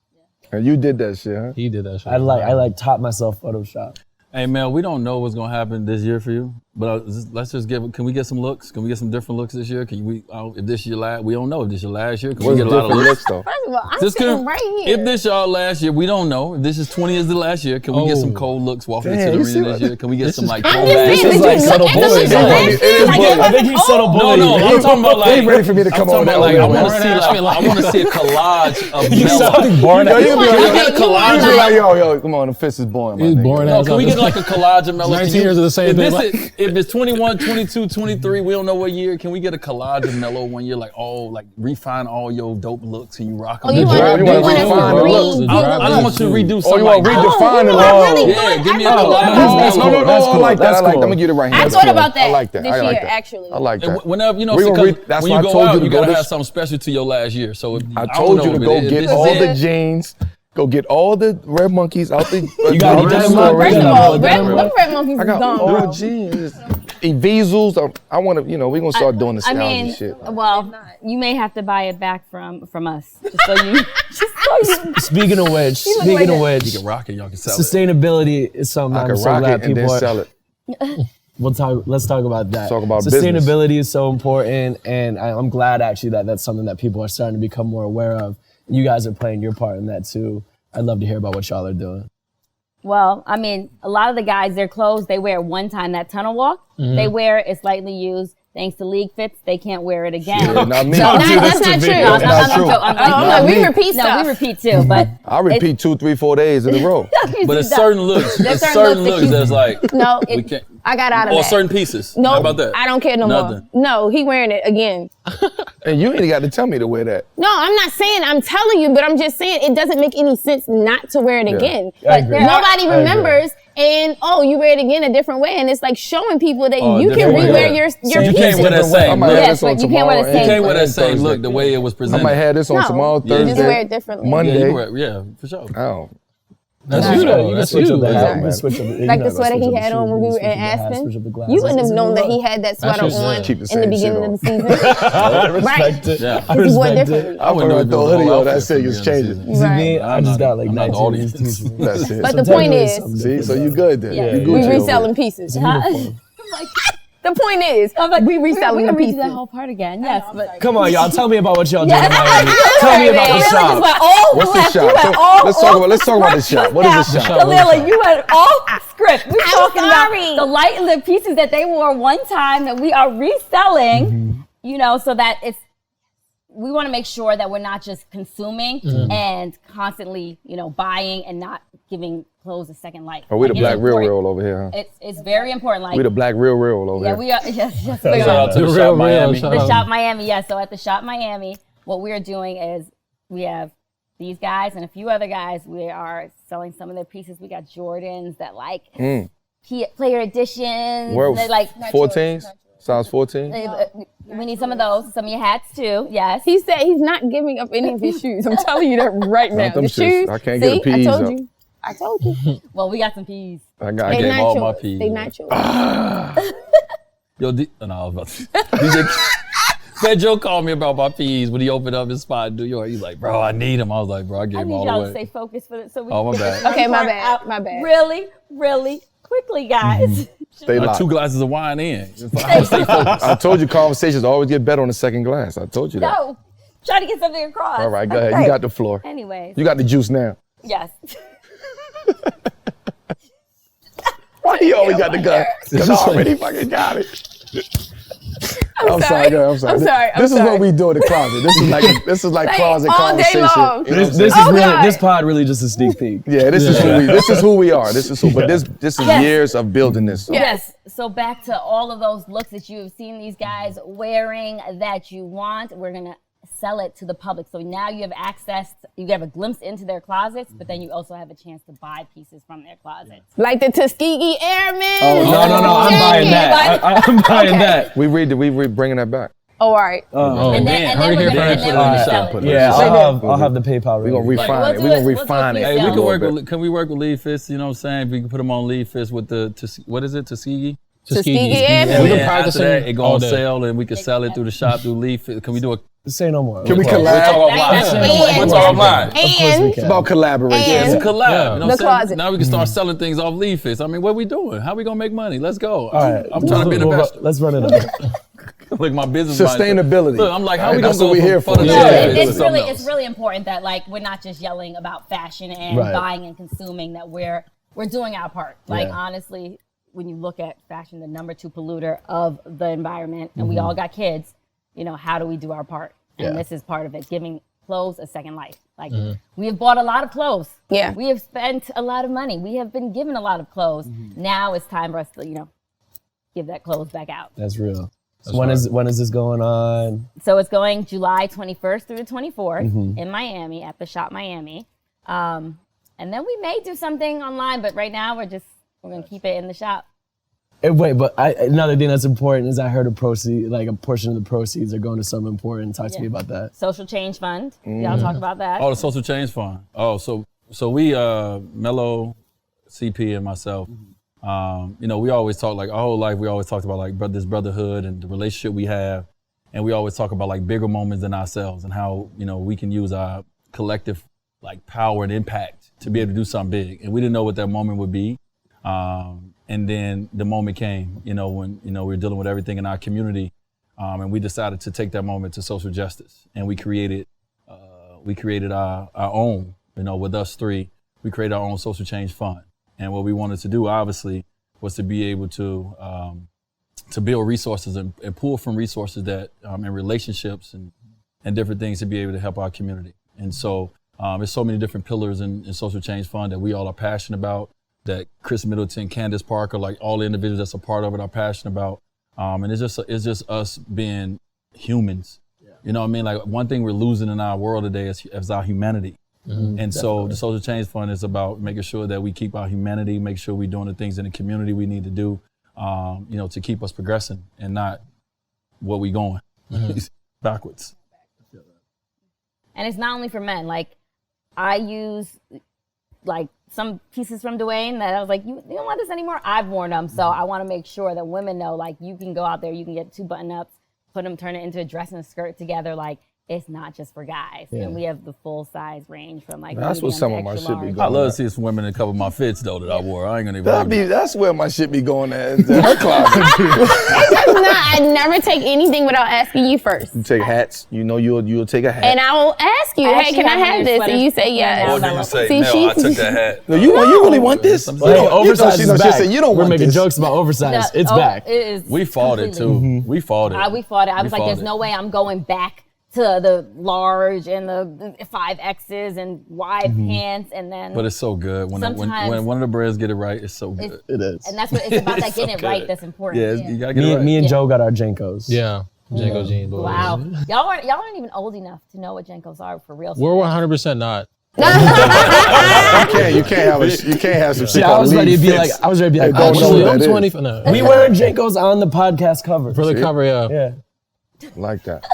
And you did that shit, huh? He did that shit. I like taught myself Photoshop. Hey, man, we don't know what's going to happen this year for you, but let's just can we get some looks? Can we get some different looks this year? If this your last, we don't know if this your last year. Can we What's get a lot of different looks? looks though? First of all, I'm Just sitting can- right here. If this y'all last year, we don't know. If this is 20 is the last year, can we get some Oh. cold looks walking Damn, into you the see arena what- this year? Can we get some like I'm throwbacks? just saying, is did you like look subtle at the bullying. looks It of is last bullying. year? It is Like, bullying. I think he's subtle No, bullying. no, I'm talking about like. They ready for me to I'm come talking on about that like way. I want to see a collage of You Melo. sound like Barnett. Yo, you want- be okay, like, you want you be like, yo, come on, the fist is boring, my He's nigga. boring No, ass can out we this- get like a collage of Melo? 19 years of the same if thing. If it's 21, 22, 23, we don't know what year, can we get a collage of Melo one year? Like refine all your dope looks and you rock them. Oh, you want drive- to you wanna refine refine the looks. The I drive- just want you to redo Oh, something you want like to redefine the you law? are really Yeah, good. give me I a really collage. like That's that. cool. No, That's I cool. like that. That's I like that. cool. I'm gonna get it right here. I That's thought cool. about that I like that. this I like year, that. actually. I like And that. whenever, We see, gonna 'cause that's when why you I go told you out, to you go gotta this- have something special to your last year. So I told you to go get all the jeans, go get all the red monkeys out the. You got out the denim storage. on? First of Yeah, all, but red, then- them red monkeys I is got gone, all bro. jeans. Evisels. I want to, we're gonna start doing this I nostalgia mean, shit. well, you may have to buy it back from us, just so you. Speaking of which, You can rock it, y'all can sell it. sustainability is something I I'm can so rock glad it and then people are. sell it. Let's talk about that. Talk about sustainability is so important, and I'm glad actually that that's something that people are starting to become more aware of. You guys are playing your part in that too. I'd love to hear about what y'all are doing. Well, I mean, a lot of the guys, their clothes they wear one time. That tunnel walk, they wear it, it's slightly used. Thanks to League Fits, they can't wear it again. Yeah, not me. No, that's not true. No, That's not true. I'm like, we repeat No, stuff. we repeat too, but I repeat 2, 3, 4 days in a row. But it's certain looks. There's There's certain certain looks that looks you- that's like, No, we can't. I got out of Or that. certain pieces. No, How about that? I don't care no Nothing. more. No, he wearing it again. And you ain't got to tell me to wear that. No, I'm not saying, I'm telling you, but I'm just saying it doesn't make any sense not to wear it again. I agree. Nobody I agree. remembers, and you wear it again a different way, and it's like showing people that Oh, you can different way. rewear your You pieces. can't wear that I same might look. have Yes, this on but you can't wear the tomorrow same- You can't wear that and same Thursday. look the way it was I presented. might have this on No, tomorrow, you Thursday. just wear it differently. Yeah, you Monday. can wear, yeah, for sure. Oh. That's Sorry. you You though. can That's switch you. up the hat. Yeah. You can switch up the- Like you the know, sweater switch he up the had on shoes, when we were switch in up the hat, Aspen. switch up the glasses. You wouldn't have That's known what that you he love. had that sweater That's just on Keep the in the same beginning shit of on. the season. I respect it. Yeah. I Because he wore it respect it. differently. I wouldn't even throw a hoodie on. That's it. Just change it. See Right. me, I just got like I'm not the 19 audience. teachers. That's it. But the point is, See, so you good then. Yeah. You we Gucci over reselling pieces. The point is, we reselling the we redo pieces. that whole part again. Yes, but Come on, y'all. Tell me about what y'all doing Yes, in Miami. I Tell me know, about the man. shop. You went all What's the left. shop? You went So, all let's talk about the shop. What is the shop? Khalilah, you went off script. We're talking sorry. about the light and the pieces that they wore one time that we are reselling, so that we want to make sure that we're not just consuming and constantly, buying and not giving clothes a second life. Oh, we the Like, black it's real important. over here, huh? It's very important. Like We the black real over yeah, here. we are. Yes, we Shout out are. to the The shop real Miami. shout The out. Shop Miami, yes. So at the Shop Miami, what we're doing is we have these guys and a few other guys. We are selling some of their pieces. We got Jordans that player editions. Where They like 14s? Size 14? we need some of those. Some of your hats too. Yes. He said he's not giving up any of his shoes. I'm telling you that right now. them The shits, shoes. I can't see, get the I PEs told up. you. I told you. Well, we got some peas. I They gave not all yours. my peas. They not yours. Yo, no, I was about to DJ Fed Joe called me about my peas when he opened up his spot in New York. He's like, bro, I need them. I was like, bro, I gave I them need all y'all to away. stay focused for it so we Oh, my can bad. get this Okay, my part bad, out my bad. Really, really quickly, guys. Stay locked. 2 glasses of wine in. I told you conversations always get better on the second glass. I told you that. No, trying to get something across. All right, go That's ahead. great. You got the floor. Anyways, You got the juice now. yes. Why you always got the gun? Because I already fucking got it. I'm sorry, girl. I'm sorry. I'm sorry, I'm This is sorry. what we do in the closet. This is like Like, closet all day conversation. long. You know what I'm This saying? is Oh, really God. this pod really just a sneak peek. Yeah, this is who we are. This is who. But this is Yes. years of building this. So. Yes. So back to all of those looks that you've seen these guys wearing that you want. We're gonna sell it to the public. So now you have access. You have a glimpse into their closets, but then you also have a chance to buy pieces from their closets. Like the Tuskegee Airmen. Oh no! I'm buying that. I'm buying that. We bringing that back. Oh, all right. Oh, And man. then we're gonna put it in the shop. sell it. Yeah, I'll have the PayPal. We're gonna ready. refine we'll it. do We're it- gonna we'll do refine it it. Hey, Yeah. we A can work little with. Can we work with Lead Fist? You know what I'm saying? We can put them on Lead Fist with the what is it? Tuskegee. Tuskegee Yeah, Airmen. we've been And practicing after that, it go all on day. sale, and we can sell it through the shop through Lead Fist. Can we do a? Say no more. Can we We'll collab? talk offline. And- We'll talk offline. Of course we And can. It's about collaboration. It's a And- collab. Yeah. You know what The I'm saying? closet. Now we can start selling things off Lead Fist. I mean, what are we doing? How we gonna make money? Let's go. All right, I'm trying to be an investor. Let's run it up. Look, my business Sustainability. mindset. Look, I'm like, how Right, we gonna that's go what we from here for. photo Yeah. to No, Lead Fist to it's something really else? it's really important that like we're not just yelling about fashion and Right. buying and consuming, that we're doing our part. Like Yeah. honestly, when you look at fashion, the number 2 polluter of the environment, and we all got kids, you know, how do we do our part? And Yeah. this is part of it, giving clothes a second life. Like we have bought a lot of clothes. Yeah. We have spent a lot of money. We have been given a lot of clothes. Now it's time for us to, you know, give that clothes back out. That's real. So when is this going on? So it's going July 21st through the 24th in Miami at the Shop Miami. And then we may do something online, but right now we're going to keep it in the shop. Wait, but another thing that's important is I heard a portion of the proceeds are going to something important. Talk to me about that. Social Change Fund. Y'all talk about that. Oh, the Social Change Fund. Oh, so we, Melo, CP, and myself, you know, we always talk, like our whole life, we always talked about like this brotherhood and the relationship we have. And we always talk about like bigger moments than ourselves and how, you know, we can use our collective like power and impact to be able to do something big. And we didn't know what that moment would be. And then the moment came, you know, when, you know, we were dealing with everything in our community. And we decided to take that moment to social justice. And we created our own, you know, with us 3, we created our own Social Change Fund. And what we wanted to do, obviously, was to be able to build resources and pull from resources that, and relationships and different things to be able to help our community. And so there's so many different pillars in Social Change Fund that we all are passionate about, that Chris Middleton, Candace Parker, like all the individuals that's a part of it are passionate about. And it's just us being humans. Yeah. You know what I mean? Like one thing we're losing in our world today is our humanity. And so the Social Change Fund is about making sure that we keep our humanity, make sure we're doing the things in the community we need to do, you know, to keep us progressing and not where we going backwards. And it's not only for men. Like I use like some pieces from Dwyane that I was like, you don't want this anymore? I've worn them. So I want to make sure that women know, like, you can go out there, you can get 2 button-ups, put them, turn it into a dress and a skirt together. Like, it's not just for guys. Yeah. And we have the full size range from like That's what medium some to of my extra shit be large. going. I love to see some women in a couple of my fits though that I wore. I ain't gonna even. That's where my shit be going at. Her closet. No, I never take anything without asking you first. You take hats. You know you'll take a hat. And I will ask you, hey, can I have this? And you say yes. Or do you say, See, no, I took that hat. No, you really want this? Hey, You know, oversized she is know, she back. said, you don't We're want making this. jokes about oversized. It's Oh, back. It is. We fought it too. We fought it. We fought it. I was like, fought there's it. no way I'm going back to the large and the 5X's and wide pants and then. But it's so good when Sometimes- one of the brands get it right. It's so good. It is. and that's what it's about, that getting it so right. good. That's important. Yeah, you gotta get it right. Me and Joe got our Jenkos. Yeah. Janko Jean boys. Wow. Y'all aren't even old enough to know what Jenkos are for real. We're 100% not. You can't have some shit See, I called was ready to lead be like, fits. I was ready to be like, Don't know Actually, what I'm that 20. is. No. we wearing Jenkos on the podcast cover. For the cover, yeah. Yeah. Like that.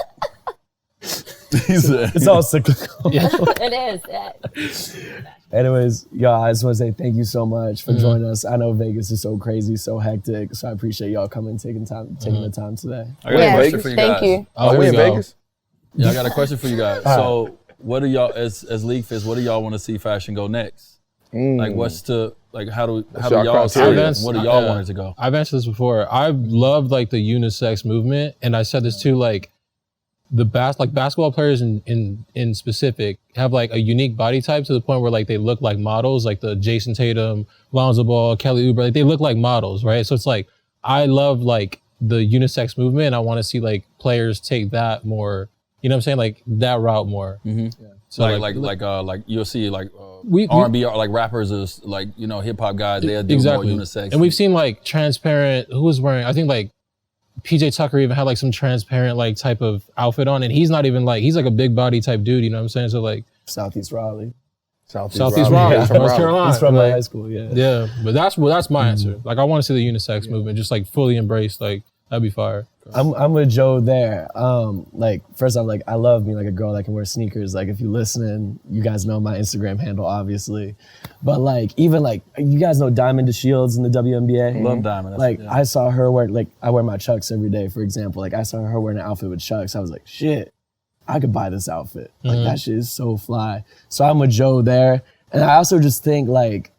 He said, It's all cyclical. It is. Yeah. Anyways, y'all, I just want to say thank you so much for joining us. I know Vegas is so crazy, so hectic, so I appreciate y'all coming, taking the time today. I got a Yes, question for you guys. thank you. Oh, Are here we we in go. Vegas? Yeah, I got a question for you guys. So, what do y'all, as League Fits, what do y'all want to see fashion go next? Like, what's to, like, how do your y'all see criteria? it? What do y'all want it to go? I've answered this before. I love like the unisex movement, and I said this too. Like the basketball players in specific have like a unique body type to the point where like they look like models, like the Jason Tatum, Lonzo Ball, Kelly Oubre. Like they look like models, right? So it's like I love like the unisex movement. And I want to see like players take that more. You know what I'm saying? Like that route more. Mm-hmm. Yeah. So like you'll see like we- R&B like rappers is like hip hop guys they'll do more unisex. And we've seen like transparent. Who was wearing? I think like PJ Tucker even had like some transparent like type of outfit on, and he's not even like he's like a big body type dude. You know what I'm saying? So like Southeast Raleigh. Southeast Raleigh, Yeah. from North Carolina. He's from my Like, high school, yeah. Yeah, but that's my answer. Like I want to see the unisex movement just like fully embraced. Like that'd be fire. I'm with Joe there. Like first I'm like I love being like a girl that can wear sneakers. Like if you're listening, you guys know my Instagram handle obviously. But like even like you guys know Diamond DeShields in the WNBA. Love Diamond. Like I saw her wear like I wear my Chucks every day, for example. Like I saw her wearing an outfit with Chucks. I was like, shit, I could buy this outfit. Like that shit is so fly. So I'm with Joe there. And I also just think like,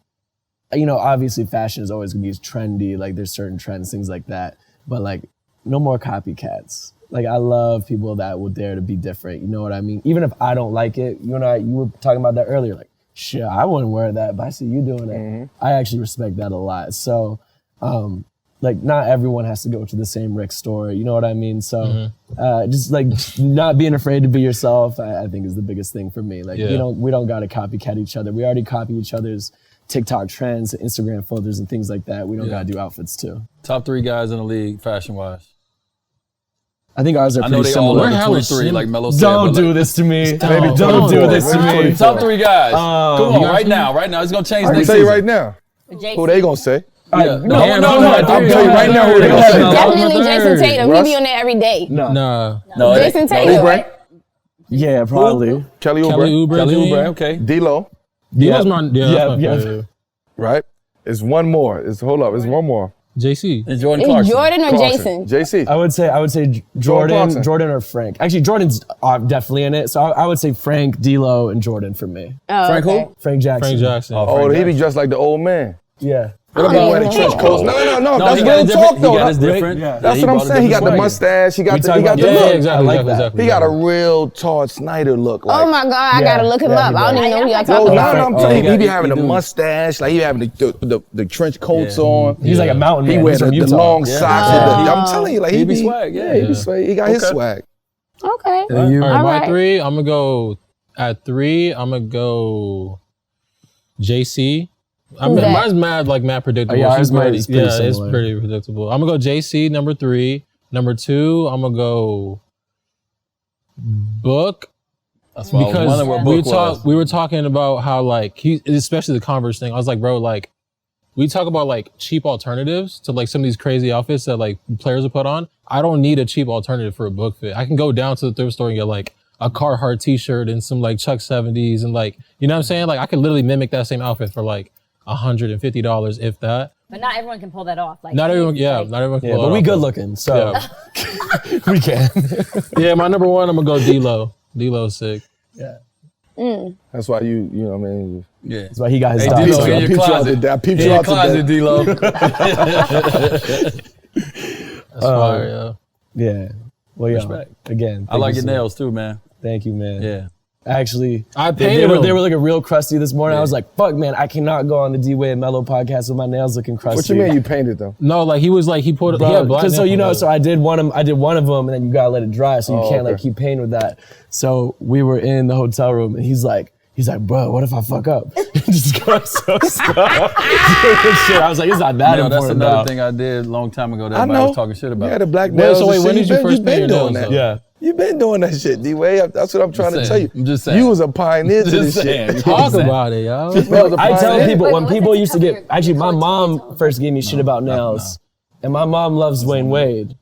you know, obviously fashion is always gonna be trendy. Like there's certain trends, things like that. But like no more copycats. Like I love people that will dare to be different. You know what I mean? Even if I don't like it, you were talking about that earlier. Like, shit, I wouldn't wear that, but I see you doing it. I actually respect that a lot. So, like not everyone has to go to the same Rick store. You know what I mean? So, just like not being afraid to be yourself, I think is the biggest thing for me. Like we don't got to copycat each other. We already copy each other's TikTok trends, Instagram filters, and things like that. We don't got to do outfits too. Top 3 guys in the league fashion wise. I think ours are I know pretty they all similar. are 23 like Melo said. Don't but, do like, this to me. Maybe Don't do this to me. Top 3 guys. Come on, right now. It's gonna change I can next tell you season. right now. Jason. Who they gonna say? Yeah. No, I'm telling you right now who they gonna say. Definitely Jason Tatum. Russ? He be on there every day. Nah, No, it Jason ain't. Tatum. Oubre? Yeah, probably. Kelly Kelly Oubre? Oubre, Kelly Jimmy. Oubre, okay. D-Lo, D'Lo's my that's my Yeah. favorite. right? It's one more. It's one more. JC. And Jordan Is Clarkson. Jordan or Clarkson. Jason? JC. I would say Clarkson. Jordan or Frank. Actually, Jordan's definitely in it. So I would say Frank, D'Lo, and Jordan for me. Oh, Frank okay. who? Frank Jackson. Frank Jackson. Oh, he be dressed like the old man. Yeah. What about wearing the trench coats? No, that's he got real a talk different. though. He got his different. Yeah. That's what I'm saying. He got the mustache. He got the talking about- look. Yeah, exactly, I like that. exactly. He got a real Todd Snyder look. Like, Oh my God, I Yeah. gotta look him Yeah, up. he I don't does. even know who y'all Yo, talking no, about. I'm telling you, he be he having the do. mustache, like he having the trench coats Yeah. on. He's like a mountain man. He wears He's from the Utah. long Yeah. socks. Yeah. I'm telling you, like He he be be swag, yeah. he be swag. He got his Okay. swag. Okay. And you? All right, All my right. 3, I'm gonna go at 3. I'm gonna go JC. I mean, that? mine's mad predictable. Oh, yeah, She's ours is pretty yeah, it's similar. pretty predictable. I'm gonna go JC number 3. Number 2, I'm gonna go Book. That's why I was Because wondering where Book was. we were talking about how like especially the Converse thing. I was like, bro, like we talk about like cheap alternatives to like some of these crazy outfits that like players will put on. I don't need a cheap alternative for a Book fit. I can go down to the thrift store and get like a Carhartt t-shirt and some like Chuck 70s and like, you know what I'm saying? Like I could literally mimic that same outfit for like $150 if that. But not everyone can pull that off. Like Not everyone, yeah, like, not everyone can Yeah, pull but it we off, good though. looking, so Yeah. we can. Yeah, my number 1, I'm gonna go D-Lo. D-Lo's sick. Yeah. That's why you know what I mean. Yeah. That's why he got his Hey, style. D-Lo, So- in your closet. I peeped In you your out closet, today. D-Lo. That's fire, yeah. Yeah. Well, yeah. Respect. Again, I like your thank you so- nails too, man. Thank you, man. Yeah. Actually, I they painted were them. they were looking real crusty this morning. I was like, fuck, man, I cannot go on the D-Wade and Melo podcast with my nails looking crusty. What you mean you painted them? No, like he was like he put he had black Because so nails you know, on so I did one of them, and then you gotta let it dry, so you can't like okay. keep painting with that. So we were in the hotel room, and he's like, bro, what if I fuck up? Just go so slow. Shit, I was like, it's not that That's important. another now. thing I did a long time ago that I everybody know. was talking shit about. You had the black Wait, nails. so and wait, shit. when did you first been paint your doing nails, that? though? Yeah. You've been doing that shit, D-Wade. That's what I'm trying to Just tell you. saying. I'm just saying. You was a pioneer to Just this saying. shit. Talk about it, y'all. I tell people Wait, when what's people it used to cover get your actually my clothes? mom first gave me shit about nails, and my mom loves Dwyane Wade.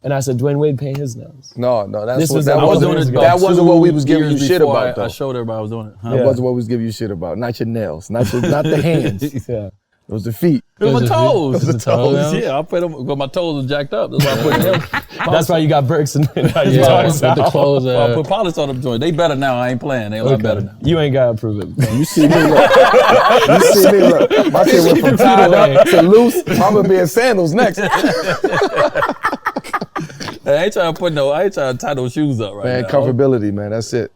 And I said, Dwyane Wade paint his nails. No, This was- that I was doing wasn't it about that wasn't what we was 2 giving you years shit before about though. I showed everybody I was doing it. Huh? That wasn't what we was giving you shit about. Not your nails, not the hands. Yeah. It was the feet. It was my toes. It was the toes. Yeah, I put them, but my toes were jacked up. That's why I put them. That's why you got Burks and now you Yeah, talking with the about. clothes. Well, I put polish on them joints. They better now. I ain't playing. They a lot better now. You ain't gotta prove it. You see me look. You see me look. My shit went from tied up to loose. Mama be in sandals next. I ain't trying to tie those shoes up right Man, now. comfortability, man. That's it.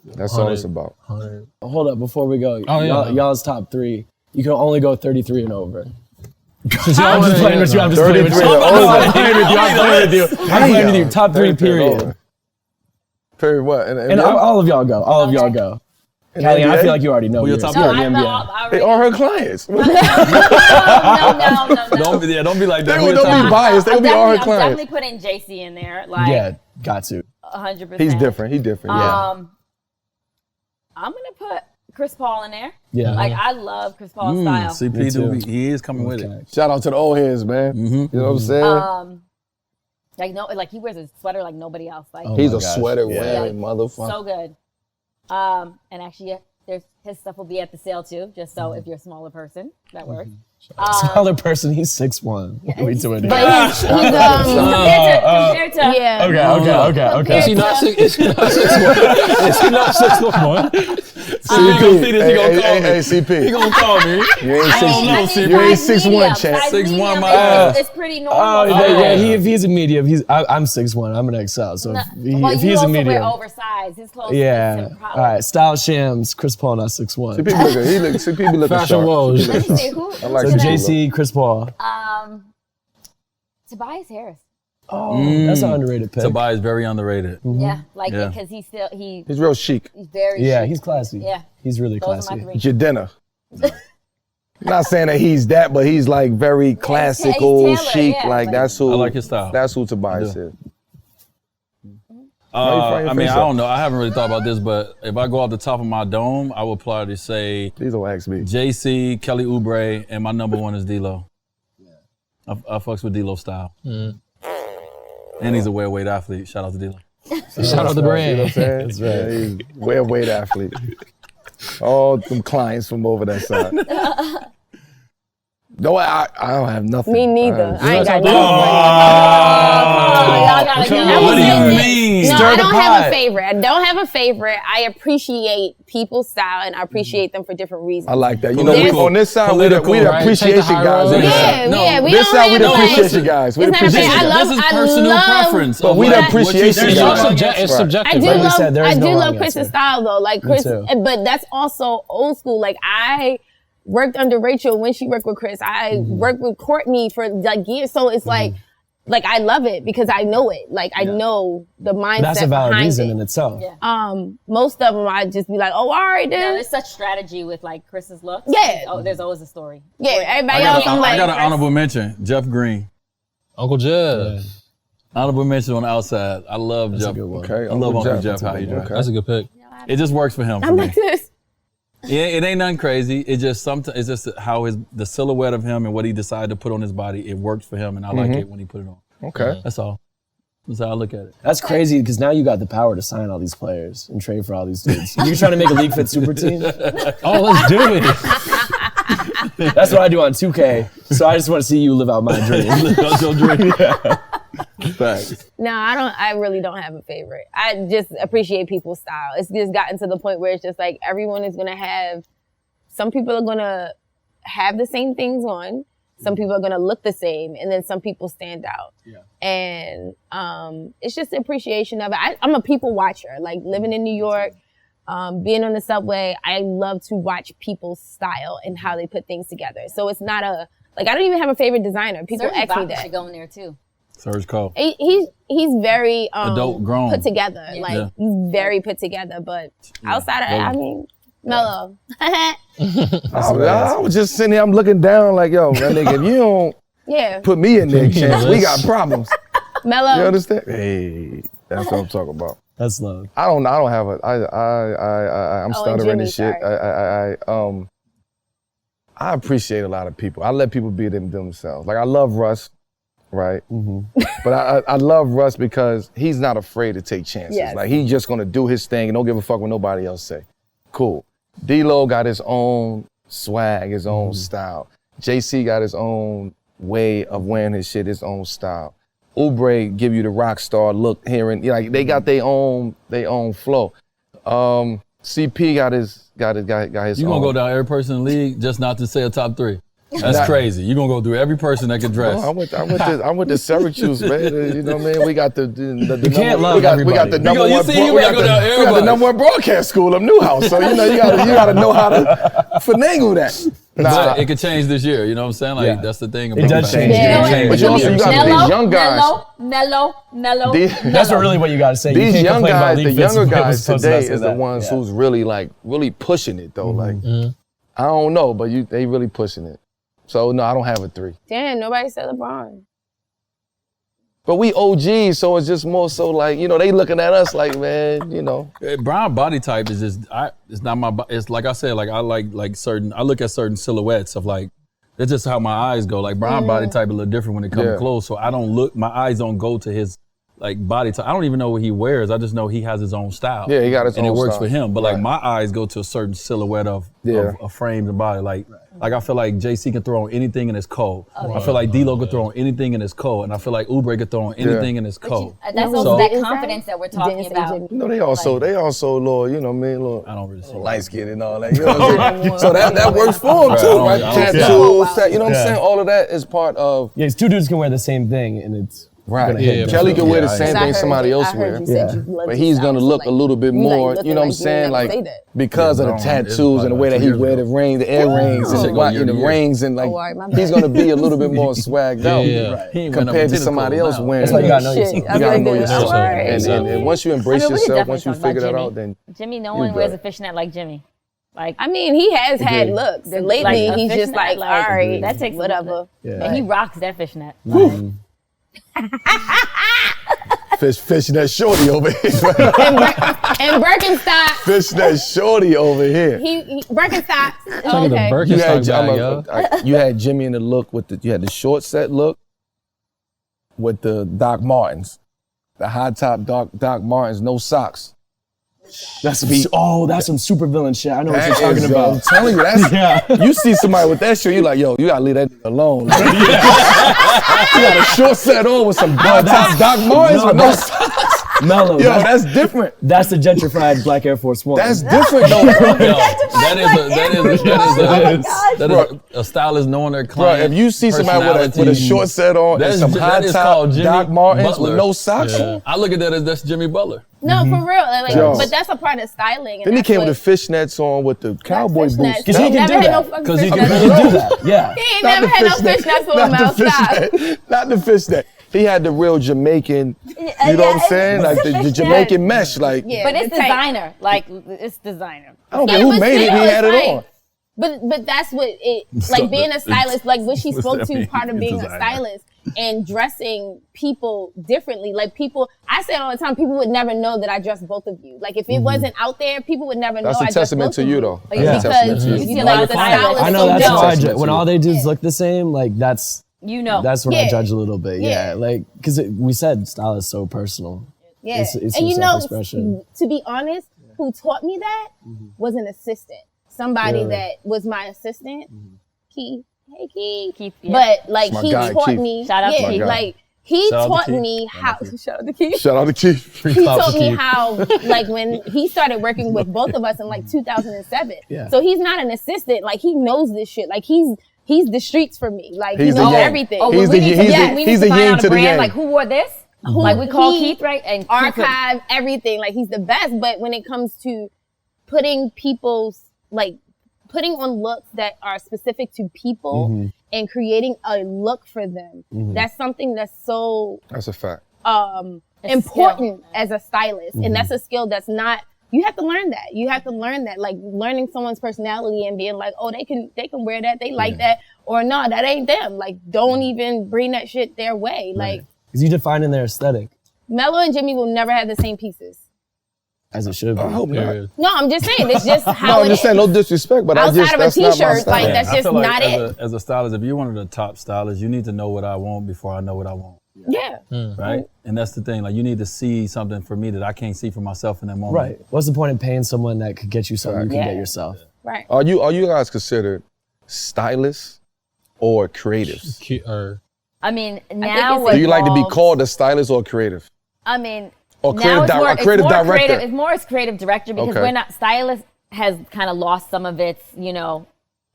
That's all it's about. Hold up, before we go, Oh, yeah. y'all's top 3. You can only go 33 and over. Since y'all I'm just playing with you. I'm just playing with you. 33 and over. I'm playing with you. I'm playing with you. I'm playing with you. Top 3, period. Period what? And all of y'all go. All of y'all go. Calyann, I feel like you already know. Who your yours. top You No, already I know. NBA. I They already- are her clients. No. Don't be like that. Don't be biased. They I'm be all her definitely- I'm clients. definitely putting JC in there. Like, Yeah, got to. 100%. He's different. He's different. Yeah. I'm gonna put Chris Paul in there. Yeah. Like, I love Chris Paul's style. CP Me too. he is coming with Okay. it. Shout out to the old heads, man. You know what I'm saying? Like he wears a sweater like nobody else. Like, He's my a gosh. sweater Yeah. wearing motherfucker. so good. And actually, his stuff will be at the sale too. Just so if you're a smaller person, that works. Smaller person, he's 6'1". What are we doing here? But he's Compared to yeah. Okay. Is he not 6'1"? Is he not 6'1"? See this, he gonna call me. Hey, CP. He gonna call me. You ain't I don't know, six. CP. You ain't 6'1", champ. 6'1", my ass. It's pretty normal. Oh, yeah, if he's a medium, I'm 6'1". I'm an XL. So Well, if you he's a also medium. wear oversized. His clothes. Yeah. fits him All probably. right. Style Shams, Chris Paul, not 6'1". CP looking. CP be looking Fashion sharp. woes. CP looking Let's see sharp. who. I like So CP look. JC, Chris Paul. Tobias Harris. Oh, that's an underrated pick. Tobias is very underrated. Yeah, like Yeah. because he's He's real chic. very. Yeah, chic. he's classy. Yeah. He's really Those are classy. my 3. It's your dinner. Not saying that he's that, but he's like very classical, tailored, chic. yeah, Like but- that's who. I like his style. That's who Tobias is. I mean, I don't know. I haven't really thought about this, but if I go off the top of my dome, I would probably say Please don't ask me. JC, Kelly Oubre, and my number 1 is D-Lo. I fucks with D-Lo style. And he's a weight athlete. Shout out to D-Lo. Shout out the You know what I'm brand. saying? That's right. Yeah, he's way weight athlete. All them clients from over that side. No, I don't have nothing. Me neither. I ain't got Oh. Y'all gotta get What do you out. mean? No, Stir I the don't have pot. a favorite. I don't have a favorite. I appreciate people's style and I appreciate them for different reasons. I like that. You know, we, Political. on this side, we the Political, right? appreciation Take the high guys. road. on this Yeah, side. No, yeah. We This don't side, we have the like, appreciation guys. We It's not a appreciate fair- I you. love- This is I personal love- preference. But of we what- the what you appreciation think It's, about guys. it. it's Right. subjective. I do Like we love, said, there is I no do wrong love Chris's answer. style though. Like Chris, too. but that's also old school. Like I worked under Rachel when she worked with Chris. I worked with Courtney for like years. So it's like I love it because I know it. Like I know the mindset That's a valid behind reason it. in itself. Yeah. Most of them I'd just be like, oh, all right, No, then. there's such strategy with like Chris's looks. Yeah. Oh, there's always a story. Yeah, everybody I else, I'm like, got an honorable mention. Jeff Green. Uncle Jeff. Honorable mention on the outside. I love That's a Jeff. good one. Okay, I love Uncle Jeff. That's a How good he one. drives. Okay. That's a good pick. It just works for him. For I'm me. like this. Yeah, it ain't nothing crazy. It just sometimes it's just how the silhouette of him and what he decided to put on his body. It works for him, and I like it when he put it on. Okay. That's all. That's how I look at it. That's crazy because now you got the power to sign all these players and trade for all these dudes. You're trying to make a League Fit super team? Oh, let's do it. That's what I do on 2K. So I just want to see you live out my dream. That's your dream. Facts. No, I really don't have a favorite. I just appreciate people's style. It's just gotten to the point where it's just like everyone is gonna have, some people are gonna have the same things on, some people are gonna look the same, and then some people stand out. Yeah. And it's just the appreciation of it. I'm a people watcher, like living in New York, being on the subway, I love to watch people's style and how they put things together. So it's not I don't even have a favorite designer. People ask me that. should go in there too. Serge Cole. He's very Adult grown. put together. Yeah. Like Yeah. he's very put together. But outside of that, I mean, Melo. I was just sitting here, I'm looking down like, yo, that nigga, if you don't Yeah, put me in there, chance, we got problems. Melo. You understand? Hey, that's what I'm talking about. That's love. I don't have I'm Oh, and stuttering Jimmy, and shit. I appreciate a lot of people. I let people be themselves. Like I love Russ. right? But I love Russ because he's not afraid to take chances. Yes. Like he's just gonna do his thing and don't give a fuck what nobody else say. Cool. D-Lo got his own swag, his own style. JC got his own way of wearing his shit, his own style. Oubre give you the rock star look here and like they got their own flow. CP got his You own. gonna go down every person in the league just not to say a top 3? That's crazy. You gonna go through every person that can dress. I went to Syracuse, man. You know what I mean? We got the can't love we got everybody. the number You one. see, you we gotta got go down the everybody. number one broadcast school of Newhouse. So you know you gotta know how to finagle that. Nah, But it could change this year. You know what I'm saying? Like that's the thing. It does change. Yeah. but you also got these young guys. Mellow. That's really what you got to say. You These can't young complain about guys, the League Fits younger when it was guys supposed to today mess with is the that. ones Yeah. who's really pushing it though. Like I don't know, but they really pushing it. So no, I don't have a 3. Damn, nobody said LeBron. But we OGs, so it's just more so like, you know, they looking at us like, man, you know. Brown body type is just it's not my it's like I said, like I like certain I look at certain silhouettes of like that's just how my eyes go. Like Brown body type a little different when it comes close. So I don't look, my eyes don't go to his like body type. I don't even know what he wears. I just know he has his own style. Yeah, he got his own and it works style. for him. But Right. like my eyes go to a certain silhouette of frames and body. Like I feel like JC can throw on anything and it's cold. I feel like D-Lo can throw on anything and it's cold. And I feel like Oubre can throw on anything and it's cold. That's also that confidence that we're talking about. You know, they also a little, you know what I mean, little I don't really see light skin and all that. You know what I'm saying? So that works for them too, right? I don't see Tattoos, you know what I'm saying? All of that is part of Yeah, it's 2 dudes can wear the same thing, and it's right. gonna hit Kelly different. could wear the Yeah, same thing somebody else wear. But he's gonna look a little bit more, you know what I'm saying? Like because of the tattoos and the way that he wear the ring, the earrings and the rings and like he's gonna be a little bit more swagged out compared to somebody else wearing. That's why you gotta know yourself. You gotta know yourself. Right. And once you embrace I mean, we could yourself, definitely once you talk about figure that Jimmy. out, then Jimmy, no you one wears good. a fishnet like Jimmy. Like I mean, he has had looks. And lately, a he's just fishnet, like, all right, that takes whatever. and he rocks that fishnet. fishnet shorty over here. And Birkenstock. Fishnet shorty over here. He Birkenstock. Look Oh, at the okay. Birkenstock bag, yo. You had Jimmy in the look you had the short set look with the Doc Martens, the high top Doc Martens, no socks. That's some super villain shit. I know what you're talking I'm about. telling you, that's you see somebody with that shirt, you like, yo, you gotta leave that nigga alone. You got a short set on with some top Doc Martens with no socks. Melo, Yo, that's different. that's the gentrified Black Air Force One. That's different though, bro. Yo, that is a stylist knowing their Bro, client. if you see somebody with a personality. short set on and some high that is top called Jimmy Doc Martens Butler. with no socks on, I look at that as that's Jimmy Butler. No, for real. Like, Yo. but that's a part of styling. then he came with the fishnets on with the cowboy boots. Because he can do that. Because he He can do that. Yeah. ain't never had no fishnets on him outside. Not the fishnet. He had the real Jamaican, you know what I'm saying? Like the Jamaican mesh, like, Yeah, But it's the type. designer. Like it's designer. I don't care Yeah, who but made it, he still, had it it's on. But that's what it like being a stylist, like what she spoke that to, mean, part of being a designer? stylist and dressing people differently. Like people, I say it all the time, people would never know that I dressed both of you. Like if it wasn't out there, people would never That's know a I dressed testament both to of you, you. though. Like, That's a because testament to you you. see like the stylist I know so that's dope. why Testament to when you. all they dudes look the same, like that's You know. when I Yeah. judge a little bit. Yeah, Yeah. like because we said style is so personal. Yeah. It's And your you know, self-expression. to be honest, who taught me that was an assistant. Somebody that was my assistant, Keith. Hey, Keith. Keith, yeah. But like My he guy, taught Keith. me. Shout out to yeah, Keith. like he Shout out to taught Keith. me how. Shout out to Keith. Shout out to Keith. He taught me how, like when he started working with both of us in like 2007. Yeah. So he's not an assistant. Like he knows this shit. Like he's the streets for me. Like He's he the knows yang. everything. Oh, He's we the- need to- he's yeah, the- we he's need the to find yin out to a the brand, yang. like who wore this? Who- Like we call he Keith, right? And Keith could- archive everything. Like he's the best. But when it comes to putting on looks that are specific to people and creating a look for them, that's something that's so That's a fact. important as a stylist. And that's a skill that's not, you have to learn that. You have to learn that, like learning someone's personality and being like, oh, they can wear that, they like that, or no, that ain't them. Like, don't even bring that shit their way. Like, Because you define in their aesthetic. Melo and Jimmy will never have the same pieces. As it should be. I hope not. Period. No, I'm just saying it's just how No, I'm it just is. saying, no disrespect, but Outside of a that's not my t-shirt, style. like, that's I just feel like not it. as a stylist, if you're one of the top stylists, you need to know what I want before I know what I want. Yeah. Right? And that's the thing. Like, you need to see something for me that I can't see for myself in that moment. Right. What's the point in paying someone that could get you something you can Yeah. get yourself? Right. Are you guys considered stylists or creatives? Or I mean, it's now like- Do you like to be involves- called a stylist or creative? I mean, Or now creative it's di- more, a creative it's more director. Creative, it's more as creative director because Okay. we're not stylist has kind of lost some of its,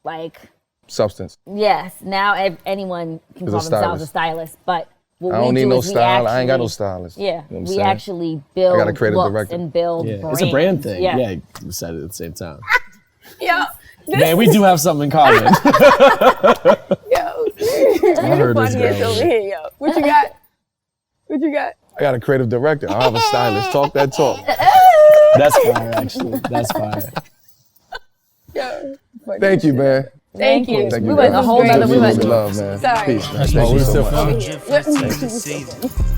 like Substance. yes. Now anyone can Is call a themselves a stylist. stylist, but what I we don't need do no is we style. I ain't got no actually- stylist. Yeah, You know what I'm we saying? actually build I got a creative looks director. and build Yeah. brands. It's a brand thing. Yeah. Yeah. You said it at the same time. Yo. Man, we do have something in common. Yo. I heard this Funniest guy. over here, yo. What you got? What you got? I got a creative director. I have a stylist. Talk that talk. That's fire, actually. That's fire. Yo. Thank you, man. Thank you. Thank We you, went man. a whole nother. We love, man. Sorry. Peace, man. Thank you so much. I'm just first to see.